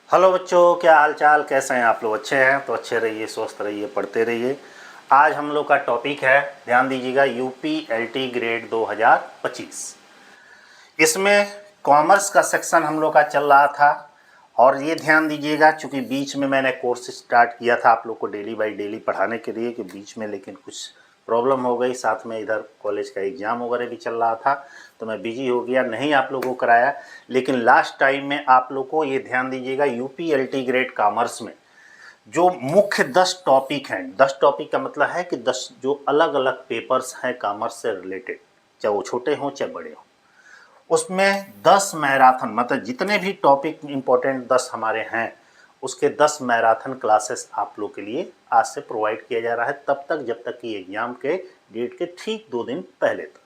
Hello बच्चों, क्या हाल चाल, कैसे हैं आप लोग? अच्छे हैं तो अच्छे रहिए, स्वस्थ रहिए, पढ़ते रहिए। आज हम लोग का टॉपिक है, ध्यान दीजिएगा, यूपी एलटी ग्रेड 2025। इसमें कॉमर्स का सेक्शन हम लोग का चल रहा था। और ये ध्यान दीजिएगा, चूँकि बीच में मैंने कोर्स स्टार्ट किया था आप लोग को डेली बाई डेली पढ़ाने के लिए, कि बीच में लेकिन कुछ प्रॉब्लम हो गई, साथ में इधर कॉलेज का एग्ज़ाम वगैरह भी चल रहा था, तो मैं बिजी हो गया, नहीं आप लोगों को कराया। लेकिन लास्ट टाइम में आप लोग को ये ध्यान दीजिएगा, यूपी एलटी ग्रेड कॉमर्स में जो मुख्य 10 टॉपिक हैं, 10 टॉपिक का मतलब है कि 10 जो अलग अलग पेपर्स हैं कॉमर्स से रिलेटेड, चाहे वो छोटे हों चाहे बड़े हों, उसमें 10 मैराथन, मतलब जितने भी टॉपिक इंपॉर्टेंट 10 हमारे हैं, उसके 10 मैराथन क्लासेस आप लोग के लिए आज से प्रोवाइड किया जा रहा है, तब तक जब तक कि एग्ज़ाम के डेट के ठीक 2 दिन पहले तक।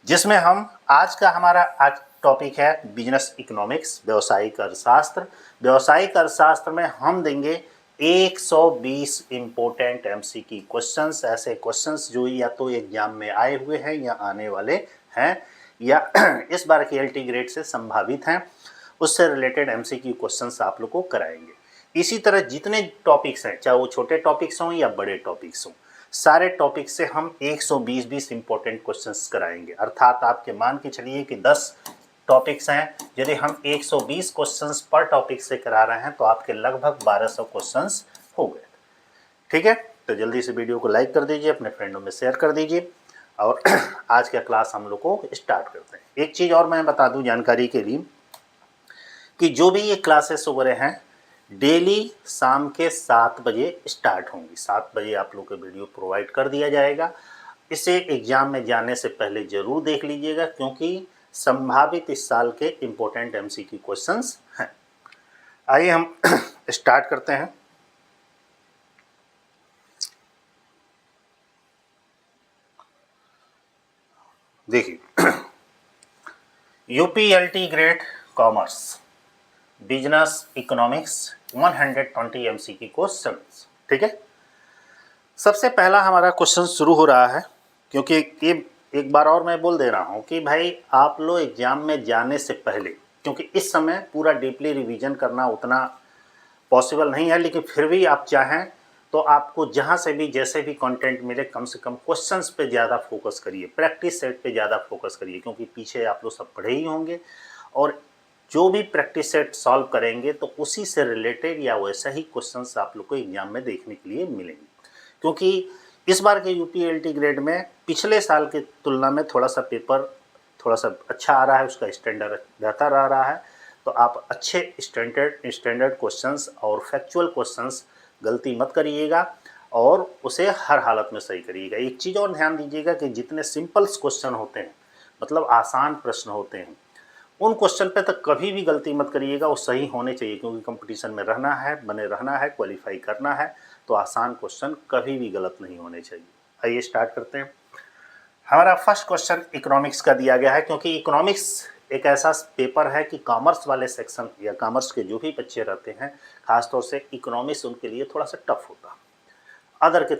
जिसमें हम आज का हमारा आज टॉपिक है बिजनेस इकोनॉमिक्स, व्यवसायिक अर्थशास्त्र। व्यवसायिक अर्थशास्त्र में हम देंगे 120 इम्पोर्टेंट एमसीक्यू क्वेश्चंस, ऐसे क्वेश्चंस जो या तो एग्जाम में आए हुए हैं या आने वाले हैं या इस बार के एलटी ग्रेड से संभावित हैं, उससे रिलेटेड एमसीक्यू क्वेश्चंस आप लोग को कराएंगे। इसी तरह जितने टॉपिक्स हैं, चाहे वो छोटे टॉपिक्स हों या बड़े टॉपिक्स हों, सारे टॉपिक से हम 120 इंपॉर्टेंट क्वेश्चंस कराएंगे। अर्थात आपके मान के चलिए कि 10 टॉपिक्स हैं, यदि हम 120 क्वेश्चंस पर टॉपिक से करा रहे हैं तो आपके लगभग 1200 क्वेश्चंस हो गए। ठीक है, तो जल्दी से वीडियो को लाइक कर दीजिए, अपने फ्रेंडों में शेयर कर दीजिए और आज का क्लास हम लोग को स्टार्ट करते हैं। एक चीज़ और मैं बता दूं जानकारी के लिए, कि जो भी ये क्लासेस वगैरह हैं डेली शाम के 7 बजे स्टार्ट होंगी। 7 बजे आप लोग को वीडियो प्रोवाइड कर दिया जाएगा। इसे एग्ज़ाम में जाने से पहले ज़रूर देख लीजिएगा, क्योंकि संभावित इस साल के इम्पोर्टेंट एमसीक्यू क्वेश्चंस हैं। आइए हम स्टार्ट करते हैं। देखिए, UPLT grade commerce business economics 120 MCQ questions. ठीक है, सबसे पहला हमारा क्वेश्चन शुरू हो रहा है, क्योंकि ये एक बार और मैं बोल दे रहा हूँ कि भाई आप लोग एग्ज़ाम में जाने से पहले, क्योंकि इस समय पूरा डीपली रिवीजन करना उतना पॉसिबल नहीं है, लेकिन फिर भी आप चाहें तो आपको जहाँ से भी जैसे भी कंटेंट मिले, कम से कम क्वेश्चंस पे ज़्यादा फोकस करिए, प्रैक्टिस सेट पे ज़्यादा फोकस करिए, क्योंकि पीछे आप लोग सब पढ़े ही होंगे और जो भी प्रैक्टिस सेट सॉल्व करेंगे तो उसी से रिलेटेड या वैसा ही क्वेश्चंस आप लोग को एग्जाम में देखने के लिए मिलेंगे। क्योंकि इस बार के यूपीएलटी ग्रेड में पिछले साल की तुलना में थोड़ा सा पेपर थोड़ा सा अच्छा आ रहा है, उसका स्टैंडर्ड बेहतर आ रहा है, तो आप अच्छे स्टैंडर्ड क्वेश्चंस और फैक्चुअल क्वेश्चंस गलती मत करिएगा और उसे हर हालत में सही करिएगा। एक चीज़ और ध्यान दीजिएगा कि जितने सिंपल्स क्वेश्चन होते हैं, मतलब आसान प्रश्न होते हैं, उन क्वेश्चन पे तक कभी भी गलती मत करिएगा, वो सही होने चाहिए, क्योंकि कंपटीशन में रहना है, बने रहना है, क्वालिफाई करना है, तो आसान क्वेश्चन कभी भी गलत नहीं होने चाहिए। आइए स्टार्ट करते हैं। हमारा फर्स्ट क्वेश्चन इकोनॉमिक्स का दिया गया है, क्योंकि इकोनॉमिक्स एक ऐसा पेपर है कि कॉमर्स वाले सेक्शन या कॉमर्स के जो भी बच्चे रहते हैं, खासतौर से इकोनॉमिक्स उनके लिए थोड़ा सा टफ होता है अदर के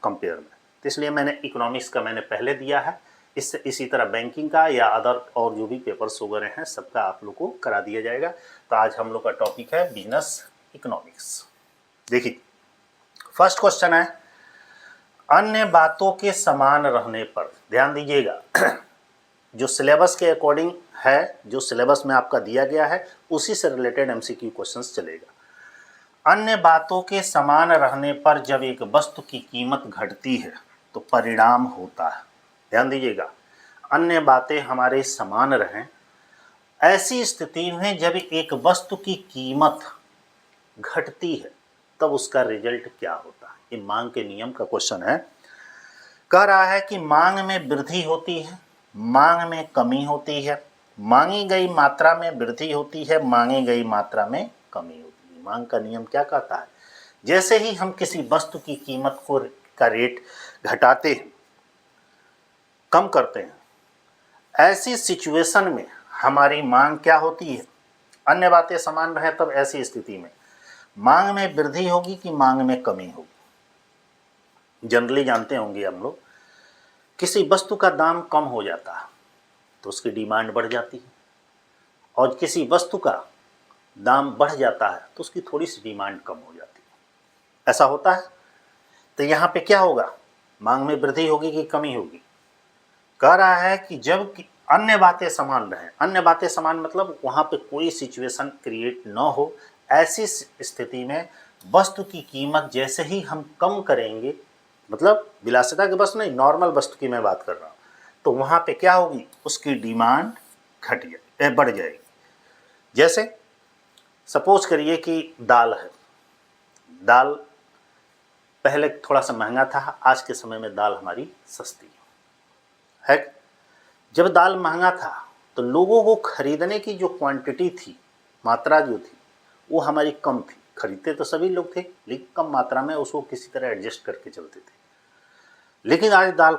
कंपेयर में, तो इसलिए मैंने इकोनॉमिक्स का मैंने पहले दिया है। इससे इसी तरह बैंकिंग का या अदर और जो भी पेपर्स वगैरह हैं सबका आप लोग को करा दिया जाएगा। तो आज हम लोग का टॉपिक है बिजनेस इकोनॉमिक्स। देखिए, फर्स्ट क्वेश्चन है, अन्य बातों के समान रहने पर, ध्यान दीजिएगा, जो सिलेबस के अकॉर्डिंग है, जो सिलेबस में आपका दिया गया है उसी से रिलेटेड एमसीक्यू क्वेश्चंस चलेगा। अन्य बातों के समान रहने पर जब एक वस्तु की कीमत घटती है तो परिणाम होता है। ध्यान दीजिएगा, अन्य बातें हमारे समान रहें, ऐसी स्थिति में जब एक वस्तु की कीमत घटती है तब उसका रिजल्ट क्या होता है। ये मांग के नियम का क्वेश्चन है। कह रहा है कि मांग में वृद्धि होती है, मांग में कमी होती है, मांगी गई मात्रा में वृद्धि होती है, मांगी गई मात्रा में कमी होती है। मांग का नियम क्या कहता है, जैसे ही हम किसी वस्तु की कीमत को का रेट घटाते हैं, कम करते हैं, ऐसी सिचुएशन में हमारी मांग क्या होती है, अन्य बातें समान रहे तब ऐसी स्थिति में मांग में वृद्धि होगी कि मांग में कमी होगी। जनरली जानते होंगे हम लोग, किसी वस्तु का दाम कम हो जाता है तो उसकी डिमांड बढ़ जाती है, और किसी वस्तु का दाम बढ़ जाता है तो उसकी थोड़ी सी डिमांड कम हो जाती है, ऐसा होता है। तो यहाँ पे क्या होगा, मांग में वृद्धि होगी कि कमी होगी। कह रहा है कि जब अन्य बातें समान रहें, अन्य बातें समान मतलब वहाँ पे कोई सिचुएशन क्रिएट न हो, ऐसी स्थिति में वस्तु की कीमत जैसे ही हम कम करेंगे, मतलब विलासिता के वस्तु नहीं, नॉर्मल वस्तु की मैं बात कर रहा हूँ, तो वहाँ पे क्या होगी, उसकी डिमांड बढ़ जाएगी। जैसे सपोज करिए कि दाल है, दाल पहले थोड़ा सा महंगा था, आज के समय में दाल हमारी सस्ती है। जब दाल महंगा था तो लोगों को खरीदने की जो क्वांटिटी थी, मात्रा जो थी, वो हमारी कम थी। खरीदते तो सभी लोग थे लेकिन कम मात्रा में उसको किसी तरह एडजस्ट करके चलते थे। लेकिन आज दाल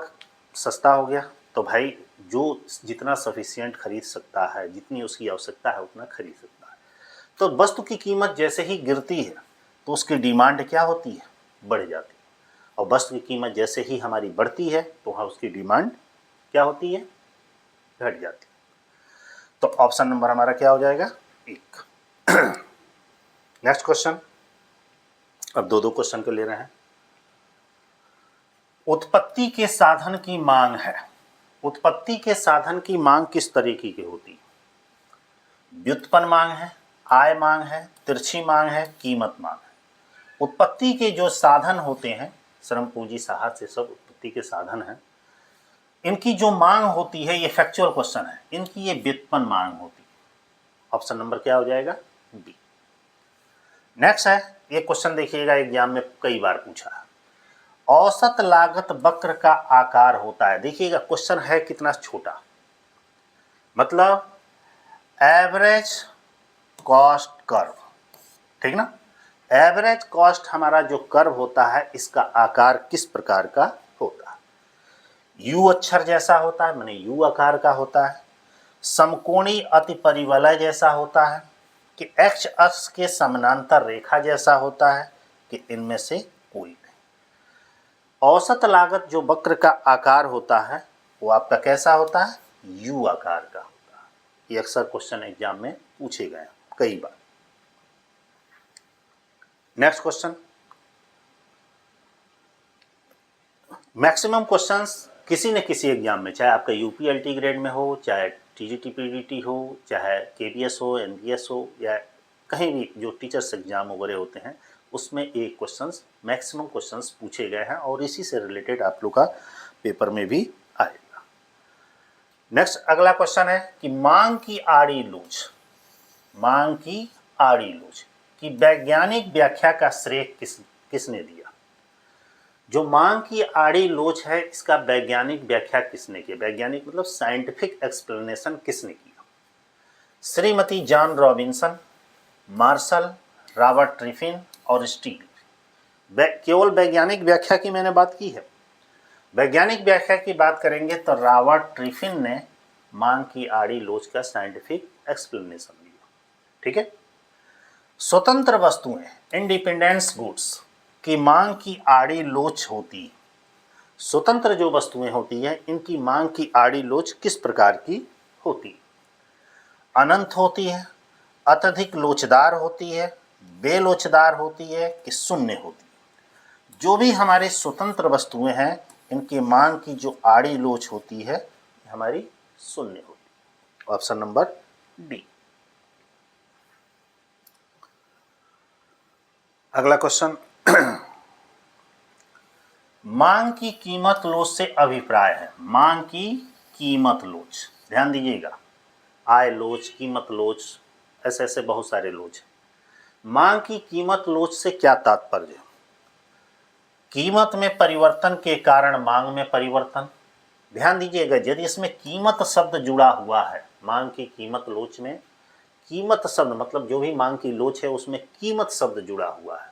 सस्ता हो गया तो भाई जो जितना सफिशिएंट खरीद सकता है, जितनी उसकी आवश्यकता है उतना खरीद सकता है। तो वस्तु की कीमत जैसे ही गिरती है तो उसकी डिमांड क्या होती है, बढ़ जाती है। और वस्तु की कीमत जैसे ही हमारी बढ़ती है तो वहाँ उसकी डिमांड क्या होती है, घट जाती है। तो ऑप्शन नंबर हमारा क्या हो जाएगा, 1। नेक्स्ट क्वेश्चन, अब दो क्वेश्चन को ले रहे हैं। उत्पत्ति के साधन की मांग है। उत्पत्ति के साधन की मांग किस तरीके की होती है? व्युत्पन्न मांग है, आय मांग है, तिरछी मांग है, कीमत मांग है। उत्पत्ति के जो साधन होते हैं, श्रम पूंजी साहस से सब उत्पत्ति के साधन हैं, इनकी जो मांग होती है, ये फैक्चुअल क्वेश्चन है, इनकी ये व्युत्पन्न मांग होती है। ऑप्शन नंबर क्या हो जाएगा, बी। नेक्स्ट है, ये क्वेश्चन देखिएगा, एग्जाम में कई बार पूछा है। औसत लागत वक्र का आकार होता है। देखिएगा क्वेश्चन है कितना छोटा, मतलब एवरेज कॉस्ट कर्व, ठीक ना। एवरेज कॉस्ट हमारा जो कर्व होता है, इसका आकार किस प्रकार का होता है? यू अक्षर जैसा होता है, माने यू आकार का होता है, समकोणी अतिपरिवलय जैसा होता है, कि एक्स अक्ष के समानांतर रेखा जैसा होता है, कि इनमें से कोई नहीं। औसत लागत जो वक्र का आकार होता है वो आपका कैसा होता है, यू आकार का होता है। ये अक्सर क्वेश्चन एग्जाम में पूछे गए कई बार। नेक्स्ट क्वेश्चन, मैक्सिमम क्वेश्चंस किसी न किसी एग्जाम में, चाहे आपका यूपीएलटी ग्रेड में हो, चाहे टीजीटी पीडीटी हो, चाहे केबीएस हो, एनबीएस हो, या कहीं भी जो टीचर्स एग्जाम वगैरह होते हैं, उसमें ये क्वेश्चंस, मैक्सिमम क्वेश्चंस पूछे गए हैं और इसी से रिलेटेड आप लोग का पेपर में भी आएगा। नेक्स्ट अगला क्वेश्चन है कि मांग की आड़ी लोच, मांग की आड़ी लोच की वैज्ञानिक व्याख्या का श्रेय किसने दिया? जो मांग की आड़ी लोच है, इसका वैज्ञानिक व्याख्या किसने की? वैज्ञानिक मतलब साइंटिफिक एक्सप्लेनेशन किसने किया? Shrimati John Robinson, Marshall, Robert Triffin और स्टील। केवल वैज्ञानिक व्याख्या की मैंने बात की है। वैज्ञानिक व्याख्या की बात करेंगे तो रॉबर्ट ट्रिफिन ने मांग की आड़ी लोच का साइंटिफिक एक्सप्लेनेशन दिया, ठीक है। स्वतंत्र वस्तुएं, इंडिपेंडेंस गुड्स की मांग की आड़ी लोच होती है। स्वतंत्र जो वस्तुएं होती हैं, इनकी मांग की आड़ी लोच किस प्रकार की होती है? अनंत होती है, अत्यधिक लोचदार होती है, बेलोचदार होती है, कि शून्य होती है? जो भी हमारे स्वतंत्र वस्तुएं हैं, इनकी मांग की जो आड़ी लोच होती है, हमारी शून्य होती है। Option number D. अगला क्वेश्चन, मांग की कीमत लोच से अभिप्राय है। मांग की कीमत लोच, ध्यान दीजिएगा, आय लोच, कीमत लोच, ऐसे ऐसे बहुत सारे लोच हैं। मांग की कीमत लोच से क्या तात्पर्य है? कीमत में परिवर्तन के कारण मांग में परिवर्तन। ध्यान दीजिएगा, यदि इसमें कीमत शब्द जुड़ा हुआ है, मांग की कीमत लोच में कीमत शब्द मतलब जो भी मांग की लोच है उसमें कीमत शब्द जुड़ा हुआ है,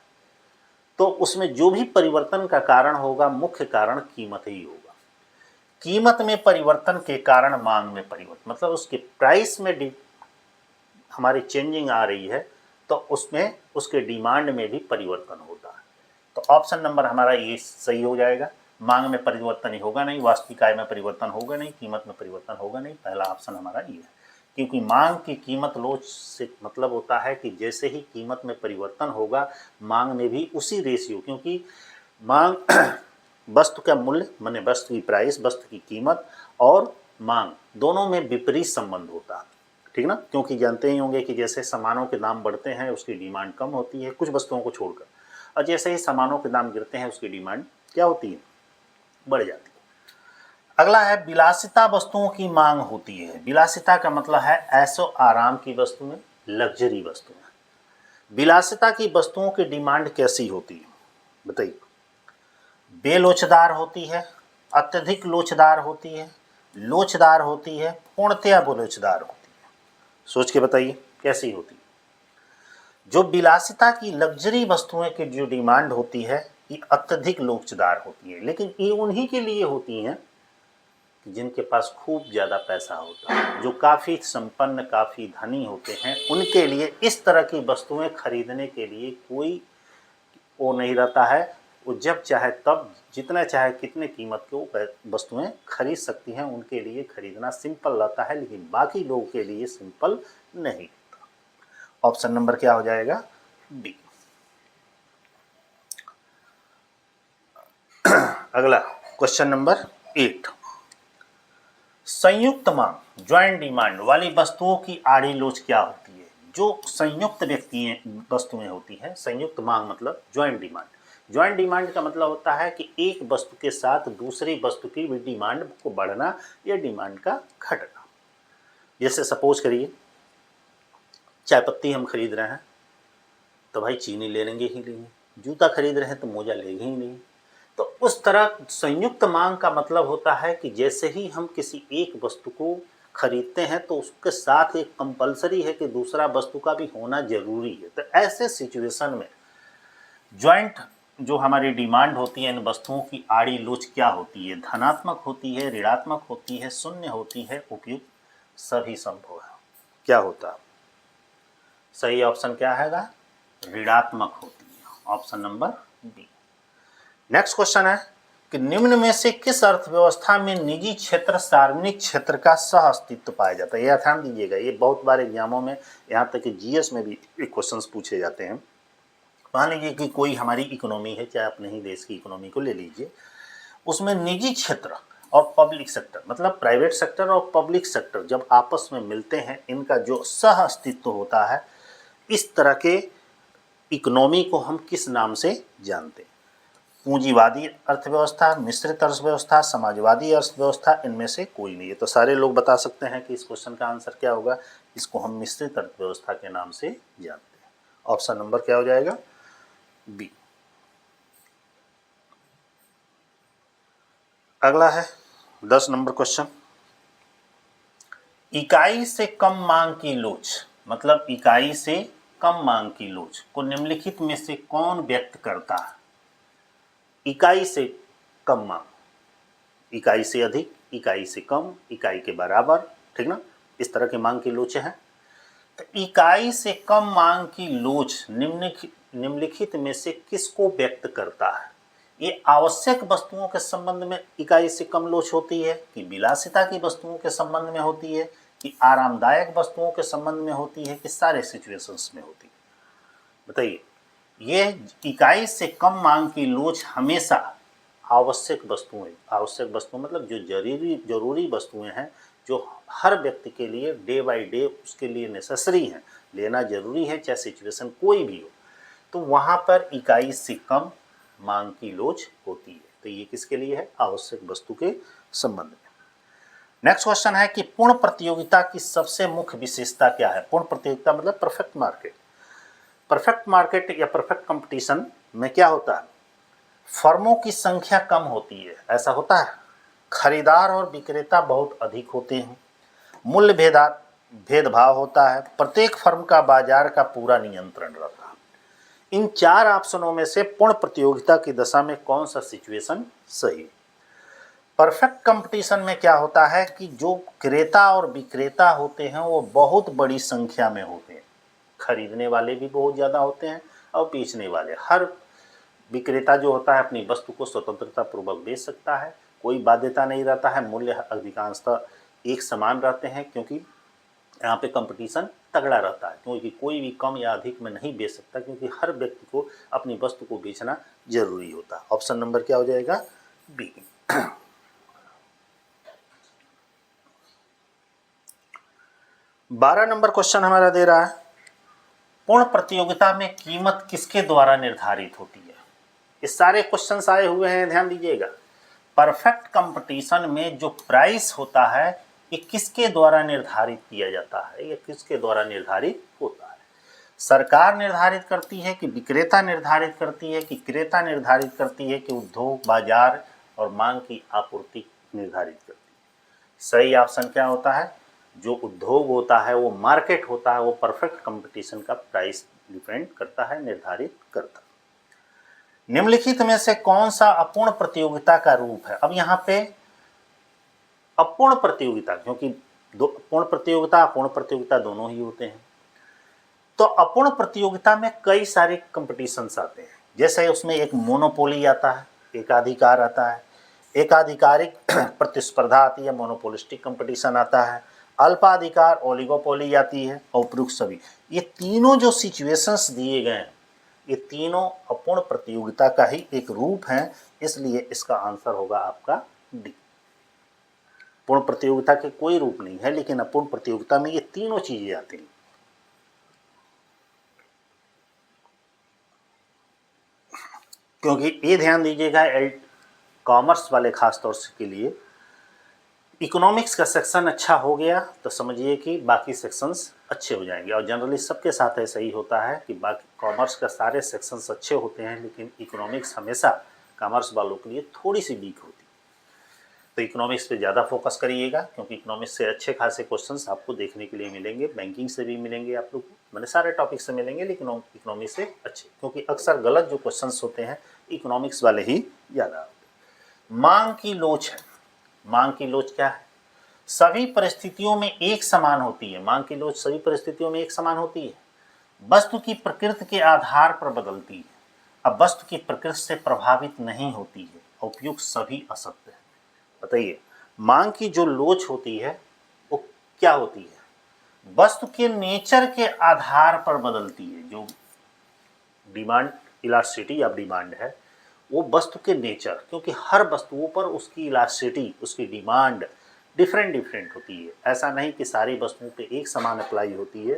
तो उसमें जो भी परिवर्तन का कारण होगा, मुख्य कारण कीमत ही होगा। कीमत में परिवर्तन के कारण मांग में परिवर्तन, मतलब उसके प्राइस में हमारी चेंजिंग आ रही है, तो उसमें उसके डिमांड में भी परिवर्तन होता है। तो ऑप्शन नंबर हमारा ये सही हो जाएगा। मांग में परिवर्तन ही होगा नहीं, वास्तविक आय में परिवर्तन होगा नहीं, कीमत में परिवर्तन होगा नहीं, पहला ऑप्शन हमारा ये है। क्योंकि मांग की कीमत लोच से मतलब होता है कि जैसे ही कीमत में परिवर्तन होगा मांग में भी उसी रेशियो, क्योंकि मांग वस्तु का मूल्य माने वस्तु की प्राइस, वस्तु की कीमत और मांग दोनों में विपरीत संबंध होता है, ठीक ना। क्योंकि जानते ही होंगे कि जैसे सामानों के दाम बढ़ते हैं उसकी डिमांड कम होती है कुछ वस्तुओं को छोड़कर, और जैसे ही सामानों के दाम गिरते हैं उसकी डिमांड क्या होती है, बढ़ जाती है। अगला है विलासिता वस्तुओं की मांग होती है। विलासिता का मतलब है ऐशो आराम की वस्तुएं, लग्जरी वस्तुएं। विलासिता की वस्तुओं की डिमांड कैसी होती है बताइए। बेलोचदार होती है, अत्यधिक लोचदार होती है, लोचदार होती है, पूर्णतया बेलोचदार होती है। सोच के बताइए कैसी होती है। जो विलासिता की लग्जरी वस्तुएं की जो डिमांड होती है ये अत्यधिक लोचदार होती है, लेकिन ये उन्हीं के लिए होती हैं जिनके पास खूब ज़्यादा पैसा होता है, जो काफ़ी संपन्न काफ़ी धनी होते हैं, उनके लिए इस तरह की वस्तुएं खरीदने के लिए कोई वो नहीं रहता है। वो जब चाहे तब जितना चाहे कितने कीमत के वो वस्तुएं खरीद सकती हैं, उनके लिए खरीदना सिंपल रहता है, लेकिन बाकी लोगों के लिए सिंपल नहीं होता। ऑप्शन नंबर क्या हो जाएगा, बी। अगला क्वेश्चन नंबर 8, संयुक्त मांग ज्वाइंट डिमांड वाली वस्तुओं की आड़ी लोच क्या होती है। जो संयुक्त वस्तुएं होती हैं, संयुक्त मांग मतलब ज्वाइंट डिमांड। ज्वाइंट डिमांड का मतलब होता है कि एक वस्तु के साथ दूसरी वस्तु की भी डिमांड को बढ़ना या डिमांड का घटना। जैसे सपोज करिए चाय पत्ती हम खरीद रहे हैं तो भाई चीनी ले लेंगे ही लेंगे, जूता खरीद रहे हैं तो मोजा लेंगे ही नहीं। तो उस तरह संयुक्त मांग का मतलब होता है कि जैसे ही हम किसी एक वस्तु को खरीदते हैं तो उसके साथ एक कंपलसरी है कि दूसरा वस्तु का भी होना जरूरी है। तो ऐसे सिचुएशन में ज्वाइंट जो हमारी डिमांड होती है इन वस्तुओं की आड़ी लोच क्या होती है, धनात्मक होती है, ऋणात्मक होती है, शून्य होती है, उपयुक्त, सभी संभव है। क्या होता है सही ऑप्शन क्या हैगा, ऋणात्मक होती है, option number B. Next question है कि निम्न में से किस अर्थव्यवस्था में निजी क्षेत्र सार्वजनिक क्षेत्र का सह अस्तित्व पाया जाता है। यह ध्यान दीजिएगा, ये बहुत बार एग्जामों में यहाँ तक कि जीएस में भी क्वेश्चंस पूछे जाते हैं। मान लीजिए कि कोई हमारी इकोनॉमी है, चाहे अपने ही देश की इकोनॉमी को ले लीजिए, उसमें निजी क्षेत्र और पब्लिक सेक्टर मतलब प्राइवेट सेक्टर और पब्लिक सेक्टर जब आपस में मिलते हैं, इनका जो सह अस्तित्व होता है, इस तरह के इकोनॉमी को हम किस नाम से जानते हैं। पूंजीवादी अर्थव्यवस्था, मिश्रित अर्थव्यवस्था, समाजवादी अर्थव्यवस्था, इनमें से कोई नहीं है। तो सारे लोग बता सकते हैं कि इस क्वेश्चन का आंसर क्या होगा, इसको हम मिश्रित अर्थव्यवस्था के नाम से जानते हैं। ऑप्शन नंबर क्या हो जाएगा, बी। अगला है 10 नंबर क्वेश्चन, इकाई से कम मांग की लोच मतलब इकाई से कम मांग की लोच को निम्नलिखित में से कौन व्यक्त करता है। इकाई से कम मांग, इकाई से अधिक, इकाई से कम, इकाई के बराबर, ठीक ना, इस तरह की मांग की लोचें हैं। तो इकाई से कम मांग की लोच निम्नलिखित में से किसको व्यक्त करता है। ये आवश्यक वस्तुओं के संबंध में इकाई से कम लोच होती है कि विलासिता की वस्तुओं के संबंध में होती है कि आरामदायक वस्तुओं के संबंध में होती है कि सारे सिचुएशंस में होती है, बताइए। ये इकाई से कम मांग की लोच हमेशा आवश्यक वस्तुएं मतलब जो जरूरी वस्तुएं हैं, जो हर व्यक्ति के लिए डे बाय डे उसके लिए नेसेसरी हैं, लेना जरूरी है, चाहे सिचुएशन कोई भी हो, तो वहाँ पर इकाई से कम मांग की लोच होती है। तो ये किसके लिए है, आवश्यक वस्तु के संबंध में। नेक्स्ट क्वेश्चन है कि पूर्ण प्रतियोगिता की सबसे मुख्य विशेषता क्या है। पूर्ण प्रतियोगिता मतलब परफेक्ट मार्केट। परफेक्ट मार्केट या परफेक्ट कंपटीशन में क्या होता है, फर्मों की संख्या कम होती है, ऐसा होता है, खरीदार और विक्रेता बहुत अधिक होते हैं, मूल्य भेदभाव होता है, प्रत्येक फर्म का बाजार का पूरा नियंत्रण रहता है। इन चार ऑप्शनों में से पूर्ण प्रतियोगिता की दशा में कौन सा सिचुएशन सही। परफेक्ट कंपटीशन में क्या होता है कि जो क्रेता और विक्रेता होते हैं वो बहुत बड़ी संख्या में होते हैं, खरीदने वाले भी बहुत ज़्यादा होते हैं और बेचने वाले। हर विक्रेता जो होता है अपनी वस्तु को स्वतंत्रता पूर्वक बेच सकता है, कोई बाध्यता नहीं रहता है, मूल्य अधिकांशतः एक समान रहते हैं, क्योंकि यहाँ पे कंपटीशन तगड़ा रहता है, क्योंकि कोई भी कम या अधिक में नहीं बेच सकता, क्योंकि हर व्यक्ति को अपनी वस्तु को बेचना जरूरी होता है। ऑप्शन नंबर क्या हो जाएगा? बी। 12 नंबर क्वेश्चन हमारा दे रहा है, पूर्ण प्रतियोगिता में कीमत किसके द्वारा निर्धारित होती है? ये सारे क्वेश्चन आए हुए हैं, ध्यान दीजिएगा। परफेक्ट कंपटीशन में जो प्राइस होता है ये किसके द्वारा निर्धारित किया जाता है? ये किसके द्वारा निर्धारित होता है? सरकार निर्धारित करती है कि विक्रेता निर्धारित करती है कि क्रेता निर्धारित करती है कि उद्योग, बाजार और मांग की आपूर्ति निर्धारित करती है? सही ऑप्शन क्या होता है? जो उद्योग होता है, वो मार्केट होता है, वो परफेक्ट कंपटीशन का प्राइस डिपेंड करता है, निर्धारित करता है। निम्नलिखित में से कौन सा अपूर्ण प्रतियोगिता का रूप है? अब यहाँ पे अपूर्ण प्रतियोगिता, क्योंकि पूर्ण प्रतियोगिता अपूर्ण प्रतियोगिता दोनों ही होते हैं, तो अपूर्ण प्रतियोगिता में कई सारे कंपटीशंस आते हैं। जैसे उसमें एक मोनोपोली आता है, एकाधिकार आता है, एकाधिकारिक प्रतिस्पर्धा आती है, मोनोपोलिस्टिक कंपटीशन आता है, अल्पाधिकार ओलिगोपोली आती है, और उपयुक्त सभी। ये तीनों जो सिचुएशंस दिए गए हैं, ये तीनों अपूर्ण प्रतियोगिता का ही एक रूप है, इसलिए इसका आंसर होगा आपका डी। पूर्ण प्रतियोगिता के कोई रूप नहीं है, लेकिन अपूर्ण प्रतियोगिता में ये तीनों चीजें आती हैं। क्योंकि ये ध्यान दीजिएगा, कॉमर्स वाले खास तौर से के लिए इकोनॉमिक्स का सेक्शन अच्छा हो गया तो समझिए कि बाकी सेक्शंस अच्छे हो जाएंगे, और जनरली सबके साथ ऐसा ही होता है कि बाकी कॉमर्स का सारे सेक्शंस अच्छे होते हैं, लेकिन इकोनॉमिक्स हमेशा कॉमर्स वालों के लिए थोड़ी सी वीक होती है। तो इकोनॉमिक्स पे ज़्यादा फोकस करिएगा, क्योंकि इकोनॉमिक्स से अच्छे खासे क्वेश्चंस आपको देखने के लिए मिलेंगे, बैंकिंग से भी मिलेंगे आप लोग को, मैंने सारे टॉपिक से मिलेंगे, लेकिन इकोनॉमिक्स से अच्छे, क्योंकि अक्सर गलत जो क्वेश्चंस होते हैं इकोनॉमिक्स वाले ही ज़्यादा होते हैं। मांग की लोच है। मांग की लोच क्या है? सभी परिस्थितियों में एक समान होती है। मांग की लोच सभी परिस्थितियों में एक समान होती है, वस्तु की प्रकृति के आधार पर बदलती है, अब वस्तु की प्रकृति से प्रभावित नहीं होती है, उपयुक्त सभी असत्य है। बताइए, मांग की जो लोच होती है वो क्या होती है? वस्तु के नेचर के आधार पर बदलती है। जो डिमांड इलास्टिसिटी या डिमांड है, वो वस्तु के नेचर, क्योंकि हर वस्तुओं पर उसकी इलास्टिसिटी, उसकी डिमांड डिफरेंट होती है। ऐसा नहीं कि सारी वस्तुओं पे एक समान अप्लाई होती है,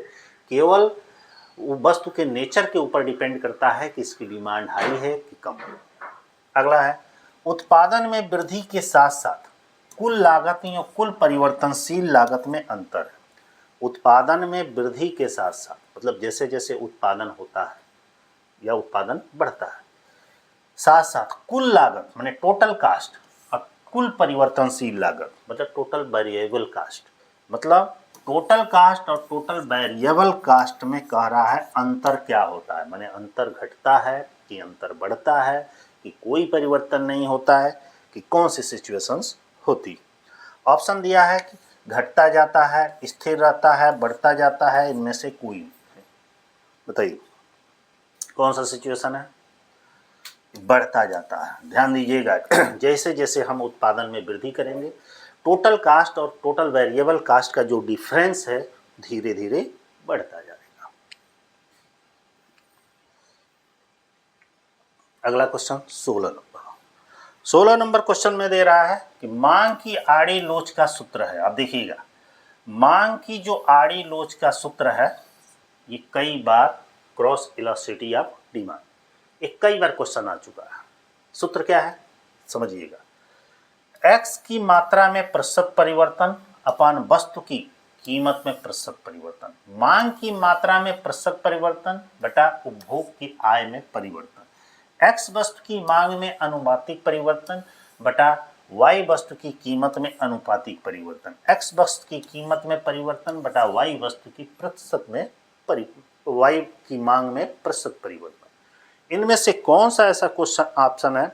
केवल वो वस्तु के नेचर के ऊपर डिपेंड करता है कि इसकी डिमांड हाई है कि कम है। अगला है, उत्पादन में वृद्धि के साथ साथ कुल लागत या कुल परिवर्तनशील लागत में अंतर है। उत्पादन में वृद्धि के साथ साथ मतलब जैसे जैसे उत्पादन होता है या उत्पादन बढ़ता है, साथ साथ कुल लागत माने टोटल कास्ट और कुल परिवर्तनशील लागत मतलब टोटल वेरिएबल कास्ट, मतलब टोटल कास्ट और टोटल वेरिएबल कास्ट में कह रहा है अंतर क्या होता है, माने अंतर घटता है कि अंतर बढ़ता है कि कोई परिवर्तन नहीं होता है कि कौन सी सिचुएशंस होती। ऑप्शन दिया है कि घटता जाता है, स्थिर रहता है, बढ़ता जाता है, इनमें से कोई नहीं। बताइए कौन सा सिचुएशन है? बढ़ता जाता है। ध्यान दीजिएगा, जैसे जैसे हम उत्पादन में वृद्धि करेंगे, टोटल कास्ट और टोटल वेरिएबल कास्ट का जो डिफरेंस है धीरे धीरे बढ़ता जाएगा। अगला क्वेश्चन 16 नंबर क्वेश्चन में दे रहा है कि मांग की आड़ी लोच का सूत्र है। अब देखिएगा, मांग की जो आड़ी लोच का सूत्र है ये कई बार क्रॉस इलास्टिसिटी ऑफ डिमांड, एक कई बार क्वेश्चन आ चुका है। सूत्र क्या है समझिएगा, x की मात्रा में प्रतिशत परिवर्तन अपान वस्तु की कीमत में प्रतिशत परिवर्तन, मांग की मात्रा में प्रतिशत परिवर्तन बटा उपभोग की आय में परिवर्तन, x वस्तु की मांग में अनुपातिक परिवर्तन बटा y वस्तु की कीमत में अनुपातिक परिवर्तन, x वस्तु की कीमत में परिवर्तन बटा y वस्तु की प्रतिशत में y की मांग में प्रतिशत परिवर्तन। इनमें से कौन सा ऐसा क्वेश्चन ऑप्शन है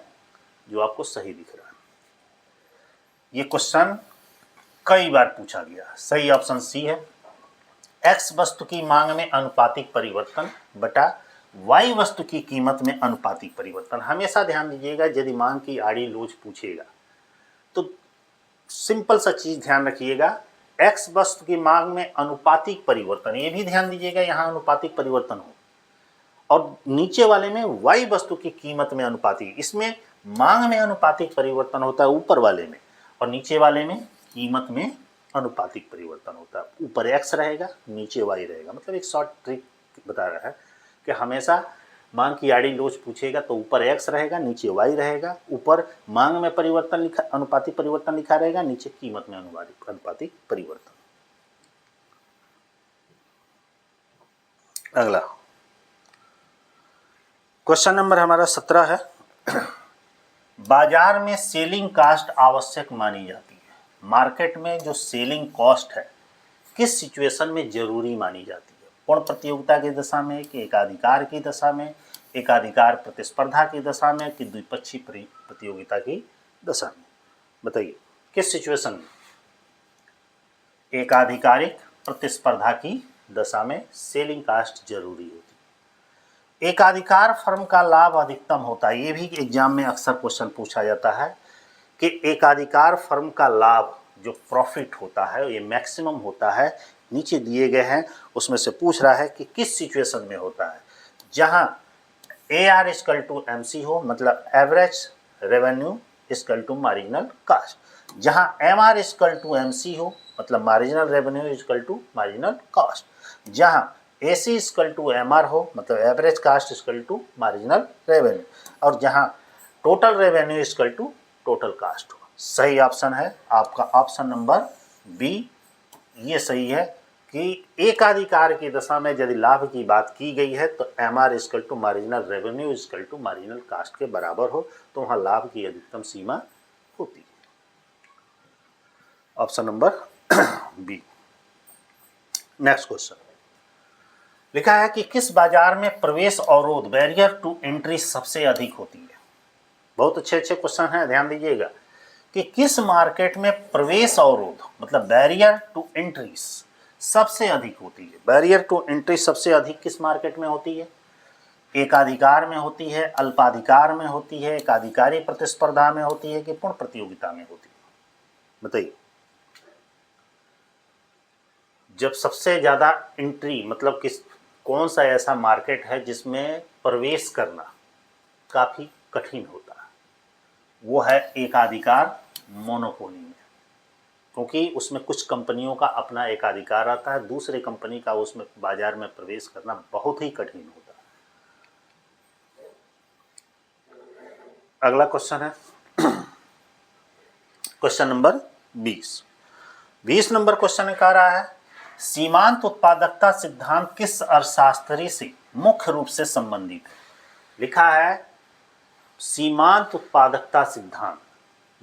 जो आपको सही दिख रहा है? ये क्वेश्चन कई बार पूछा गया। सही ऑप्शन सी है, x वस्तु की मांग में अनुपातिक परिवर्तन बटा y वस्तु की कीमत में अनुपातिक परिवर्तन। हमेशा ध्यान दीजिएगा, यदि मांग की आड़ी लोच पूछेगा तो सिंपल सा चीज ध्यान रखिएगा एक्स वस्तु की मांग में अनुपातिक परिवर्तन, ये भी ध्यान दीजिएगा यहाँ अनुपातिक परिवर्तन हो, और नीचे वाले में वाई वस्तु की कीमत में अनुपातिक, इसमें मांग में अनुपातिक परिवर्तन होता है ऊपर वाले में, और नीचे वाले में कीमत में अनुपातिक परिवर्तन होता है। ऊपर एक्स रहेगा, नीचे वाई रहेगा। मतलब एक शॉर्ट ट्रिक बता रहा है कि हमेशा मांग की आड़ी लोच पूछेगा तो ऊपर एक्स रहेगा, नीचे वाई रहेगा। ऊपर मांग में परिवर्तन लिखा, अनुपातिक परिवर्तन लिखा रहेगा, नीचे कीमत में अनुपातिक परिवर्तन। अगला क्वेश्चन नंबर हमारा 17 है। बाजार में सेलिंग कॉस्ट आवश्यक मानी जाती है। मार्केट में जो सेलिंग कॉस्ट है किस सिचुएशन में जरूरी मानी जाती है? पूर्ण प्रतियोगिता की दशा में, कि एकाधिकार की दशा में, एकाधिकार प्रतिस्पर्धा की दशा में, कि द्विपक्षीय प्रतियोगिता की दशा में? बताइए किस सिचुएशन में? एकाधिकारिक प्रतिस्पर्धा की दशा में सेलिंग कॉस्ट जरूरी होती है। एकाधिकार फर्म का लाभ अधिकतम होता है, ये भी एग्जाम में अक्सर क्वेश्चन पूछा जाता है कि एकाधिकार फर्म का लाभ जो प्रॉफिट होता है ये मैक्सिमम होता है। नीचे दिए गए हैं उसमें से पूछ रहा है कि किस सिचुएशन में होता है? जहां AR इक्वल टू MC हो, मतलब average revenue equal to marginal cost. जहां MR इक्वल टू MC हो, मतलब marginal revenue equal to marginal cost. जहां AC इक्वल टू MR हो, मतलब average cost equal to marginal revenue. और जहां total revenue equal to total cost हो। सही ऑप्शन है आपका ऑप्शन नंबर बी। ये सही है कि एकाधिकार की दशा में यदि लाभ की बात की गई है तो MR equal to marginal revenue equal to marginal cost के बराबर हो तो वहां लाभ की अधिकतम सीमा होती है। Option number B. Next question लिखा है कि किस बाजार में प्रवेश अवरोध बैरियर टू एंट्री सबसे अधिक होती है? बहुत अच्छे क्वेश्चन हैं, ध्यान दीजिएगा कि किस मार्केट में प्रवेश अवरोध मतलब बैरियर टू एंट्री सबसे अधिक होती है? बैरियर टू एंट्री सबसे अधिक किस मार्केट में होती है? एकाधिकार में होती है, अल्पाधिकार में होती है, एकाधिकारी प्रतिस्पर्धा में होती है, कि पूर्ण प्रतियोगिता में होती है? बताइए। जब सबसे ज्यादा एंट्री मतलब कौन सा ऐसा मार्केट है जिसमें प्रवेश करना काफी कठिन होता है? वो है एकाधिकार मोनोपोली में, क्योंकि उसमें कुछ कंपनियों का अपना एकाधिकार आता है, दूसरे कंपनी का उसमें बाजार में प्रवेश करना बहुत ही कठिन होता है। अगला क्वेश्चन है क्वेश्चन नंबर 20 नंबर क्वेश्चन कह रहा है सीमांत उत्पादकता सिद्धांत किस अर्थशास्त्री से मुख्य रूप से संबंधित है? लिखा है सीमांत उत्पादकता सिद्धांत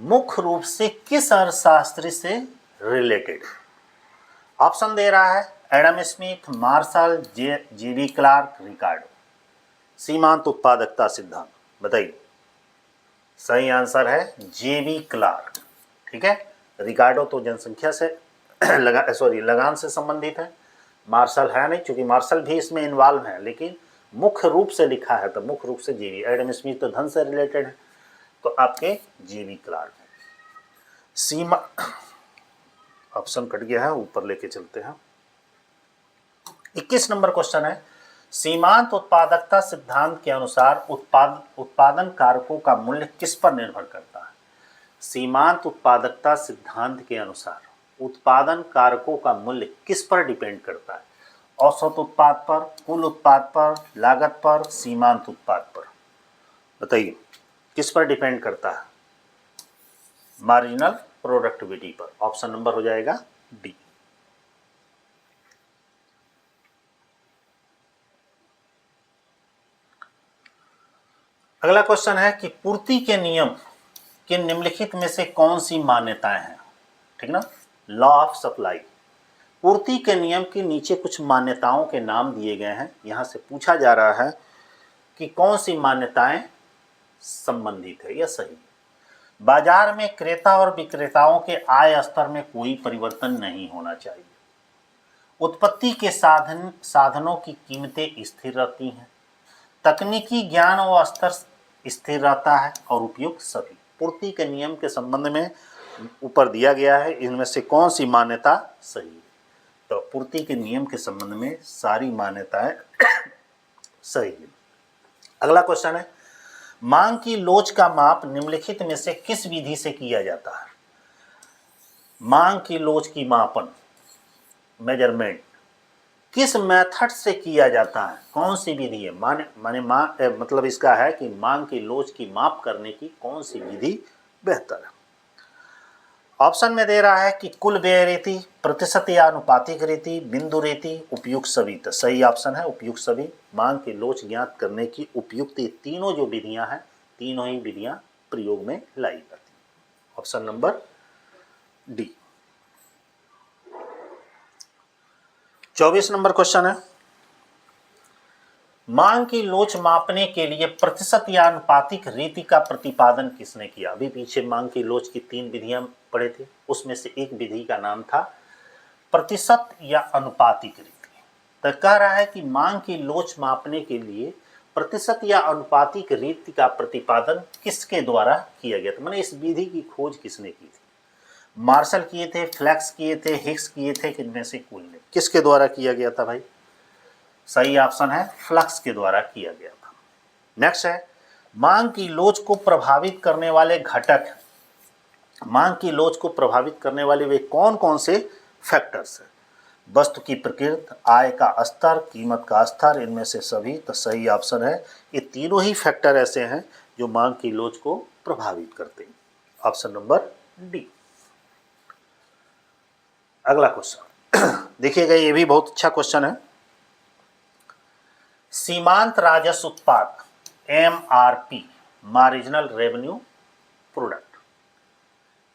मुख्य रूप से किस अर्थशास्त्री से रिलेटेड है? ऑप्शन दे रहा है Adam Smith, Marshall, J.B. Clark, Ricardo. सीमांत उत्पादकता सिद्धांत बताइए। सही आंसर है J.B. क्लार्क। ठीक है, रिकार्डो तो जनसंख्या से लगान से संबंधित है, मार्शल है नहीं, क्योंकि मार्शल भी इसमें इन्वॉल्व है, लेकिन मुख्य रूप से लिखा है तो मुख्य रूप से J.B. एडम स्मिथ तो धन से रिलेटेड है, तो आपके J.B. क्लार्क है। सीमा ऑप्शन कट गया है, ऊपर लेके चलते हैं। 21 नंबर क्वेश्चन है सीमांत उत्पादकता सिद्धांत के अनुसार उत्पादन कारकों का मूल्य किस पर निर्भर करता है? सीमांत उत्पादकता सिद्धांत के अनुसार उत्पादन कारकों का मूल्य किस पर डिपेंड करता है? औसत उत्पाद पर, कुल उत्पाद पर, लागत पर, सीमांत उत्पाद पर? बताइए किस पर डिपेंड करता है? मार्जिनल प्रोडक्टिविटी पर। ऑप्शन नंबर हो जाएगा डी। अगला क्वेश्चन है कि पूर्ति के नियम के निम्नलिखित में से कौन सी मान्यताएं हैं? ठीक ना, लॉ ऑफ सप्लाई। पूर्ति के नियम के नीचे कुछ मान्यताओं के नाम दिए गए हैं, यहां से पूछा जा रहा है कि कौन सी मान्यताएं संबंधित है या सही। बाजार में क्रेता और विक्रेताओं के आय स्तर में कोई परिवर्तन नहीं होना चाहिए। उत्पत्ति के साधनों की कीमतें स्थिर रहती हैं। तकनीकी ज्ञान व स्तर स्थिर रहता है और उपयोग सभी। पूर्ति के नियम के संबंध में ऊपर दिया गया है, इनमें से कौन सी मान्यता सही है? तो आपूर्ति के नियम के संबंध में सारी मान्यताएं सही है। अगला क्वेश्चन है, मांग की लोच का माप निम्नलिखित में से किस विधि से किया जाता है? मांग की लोच की मापन, मेजरमेंट, किस मेथड से किया जाता है? कौन सी विधि है? मतलब इसका है कि मांग की लोच की माप करने की कौन सी विधि बेहतर है? ऑप्शन में दे रहा है कि कुल व्यय रीति, प्रतिशत या अनुपातिक रीति, बिंदु रीति, उपयुक्त सभी। तो सही ऑप्शन है उपयुक्त सभी। मांग की लोच ज्ञात करने की उपयुक्त तीनों जो विधियां हैं, तीनों ही विधियां प्रयोग में लाई जाती हैं। Option number D. 24 number question है, मांग की लोच मापने के लिए प्रतिशत या अनुपातिक रीति का प्रतिपादन किसने किया? अभी पीछे मांग की लोच की 3 विधियां पढ़े थे, उसमें से एक विधि का नाम था प्रतिशत या अनुपातिक रीति। तो कह रहा है कि मांग की लोच मापने के लिए प्रतिशत या अनुपातिक रीति का प्रतिपादन किसके द्वारा किया गया था? मैंने इस विधि की खोज किसने की थी? मार्शल किए थे, फ्लैक्स किए थे, हिक्स किए थे, किनमें से कोई ने? किसके द्वारा किया गया था भाई? सही ऑप्शन है फ्लक्स के द्वारा किया गया था। नेक्स्ट है, मांग की लोच को प्रभावित करने वाले घटक, मांग की लोच को प्रभावित करने वाले वे कौन कौन से फैक्टर्स हैं? वस्तु की प्रकृति, आय का स्तर, कीमत का स्तर, इनमें से सभी। तो सही ऑप्शन है ये तीनों ही फैक्टर ऐसे हैं जो मांग की लोच को प्रभावित करते हैं। Option number D. अगला क्वेश्चन देखिएगा, ये भी बहुत अच्छा क्वेश्चन है। सीमांत राजस्व उत्पाद MRP, मार्जिनल रेवेन्यू प्रोडक्ट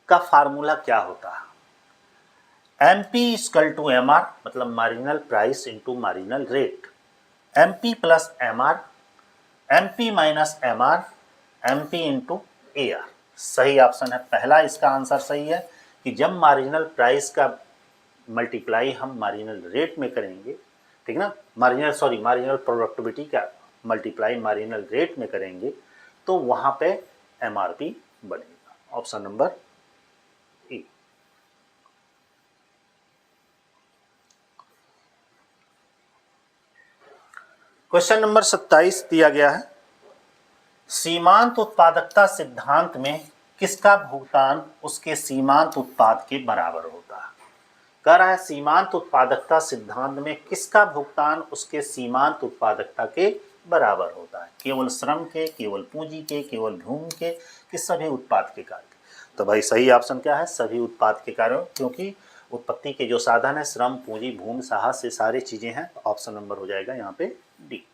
का फार्मूला क्या होता है? MP = MR, मतलब marginal price into marginal rate, MP + MR, MP - MR, MP into AR। सही ऑप्शन है पहला, इसका आंसर सही है कि जब मार्जिनल प्राइस का मल्टीप्लाई हम मार्जिनल रेट में करेंगे, ठीक ना, मार्जिनल प्रोडक्टिविटी का मल्टीप्लाई मार्जिनल रेट में करेंगे तो वहां पे MRP बनेगा। Option number A. Question number 27 दिया गया है, सीमांत उत्पादकता सिद्धांत में किसका भुगतान उसके सीमांत उत्पाद के बराबर होता है? कह रहा है सीमांत उत्पादकता सिद्धांत में किसका भुगतान उसके सीमांत उत्पादकता के बराबर होता है? केवल श्रम के, केवल पूंजी के, केवल भूमि के, कि सभी उत्पाद के कार्य? तो भाई सही ऑप्शन क्या है? सभी उत्पाद के कार्यों, क्योंकि उत्पत्ति के जो साधन है श्रम, पूंजी, भूमि, साहस, से सारी चीजें हैं। ऑप्शन नंबर हो जाएगा यहाँ पे डी।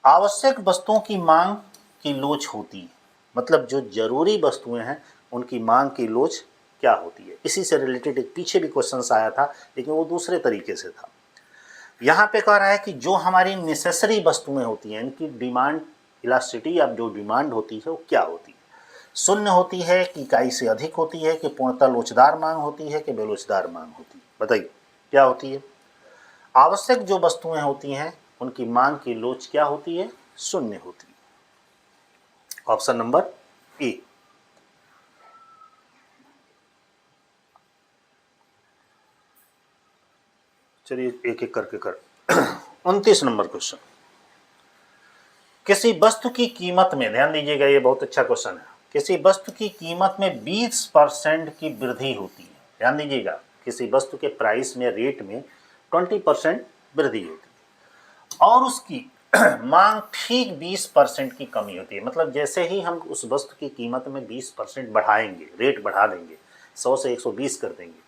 आवश्यक वस्तुओं की मांग की लोच होती है, मतलब जो जरूरी वस्तुएं हैं उनकी मांग की लोच क्या होती है? इसी से रिलेटेड एक पीछे भी क्वेश्चन आया था, लेकिन वो दूसरे तरीके से था। यहाँ पे कह रहा है कि जो हमारी नेसेसरी वस्तुएं होती हैं, इनकी डिमांड इलास्टिसिटी, अब जो डिमांड होती है वो क्या होती है? शून्य होती है कि इकाई से अधिक होती है, कि पूर्णतः लोचदार मांग होती है, कि बेलोचदार मांग होती है? बताइए क्या होती है? आवश्यक जो वस्तुएं होती हैं उनकी मांग की लोच क्या होती है? शून्य होती है। Option number A. चलिए एक एक करके कर 29 नंबर क्वेश्चन, किसी वस्तु की कीमत में, ध्यान दीजिएगा ये बहुत अच्छा क्वेश्चन है, किसी वस्तु की कीमत में 20% की वृद्धि होती है। ध्यान दीजिएगा, किसी वस्तु के प्राइस में, रेट में 20% वृद्धि होती है और उसकी मांग ठीक 20% की कमी होती है। मतलब जैसे ही हम उस वस्तु की कीमत में 20% बढ़ाएंगे, रेट बढ़ा देंगे, 100 से 120 कर देंगे,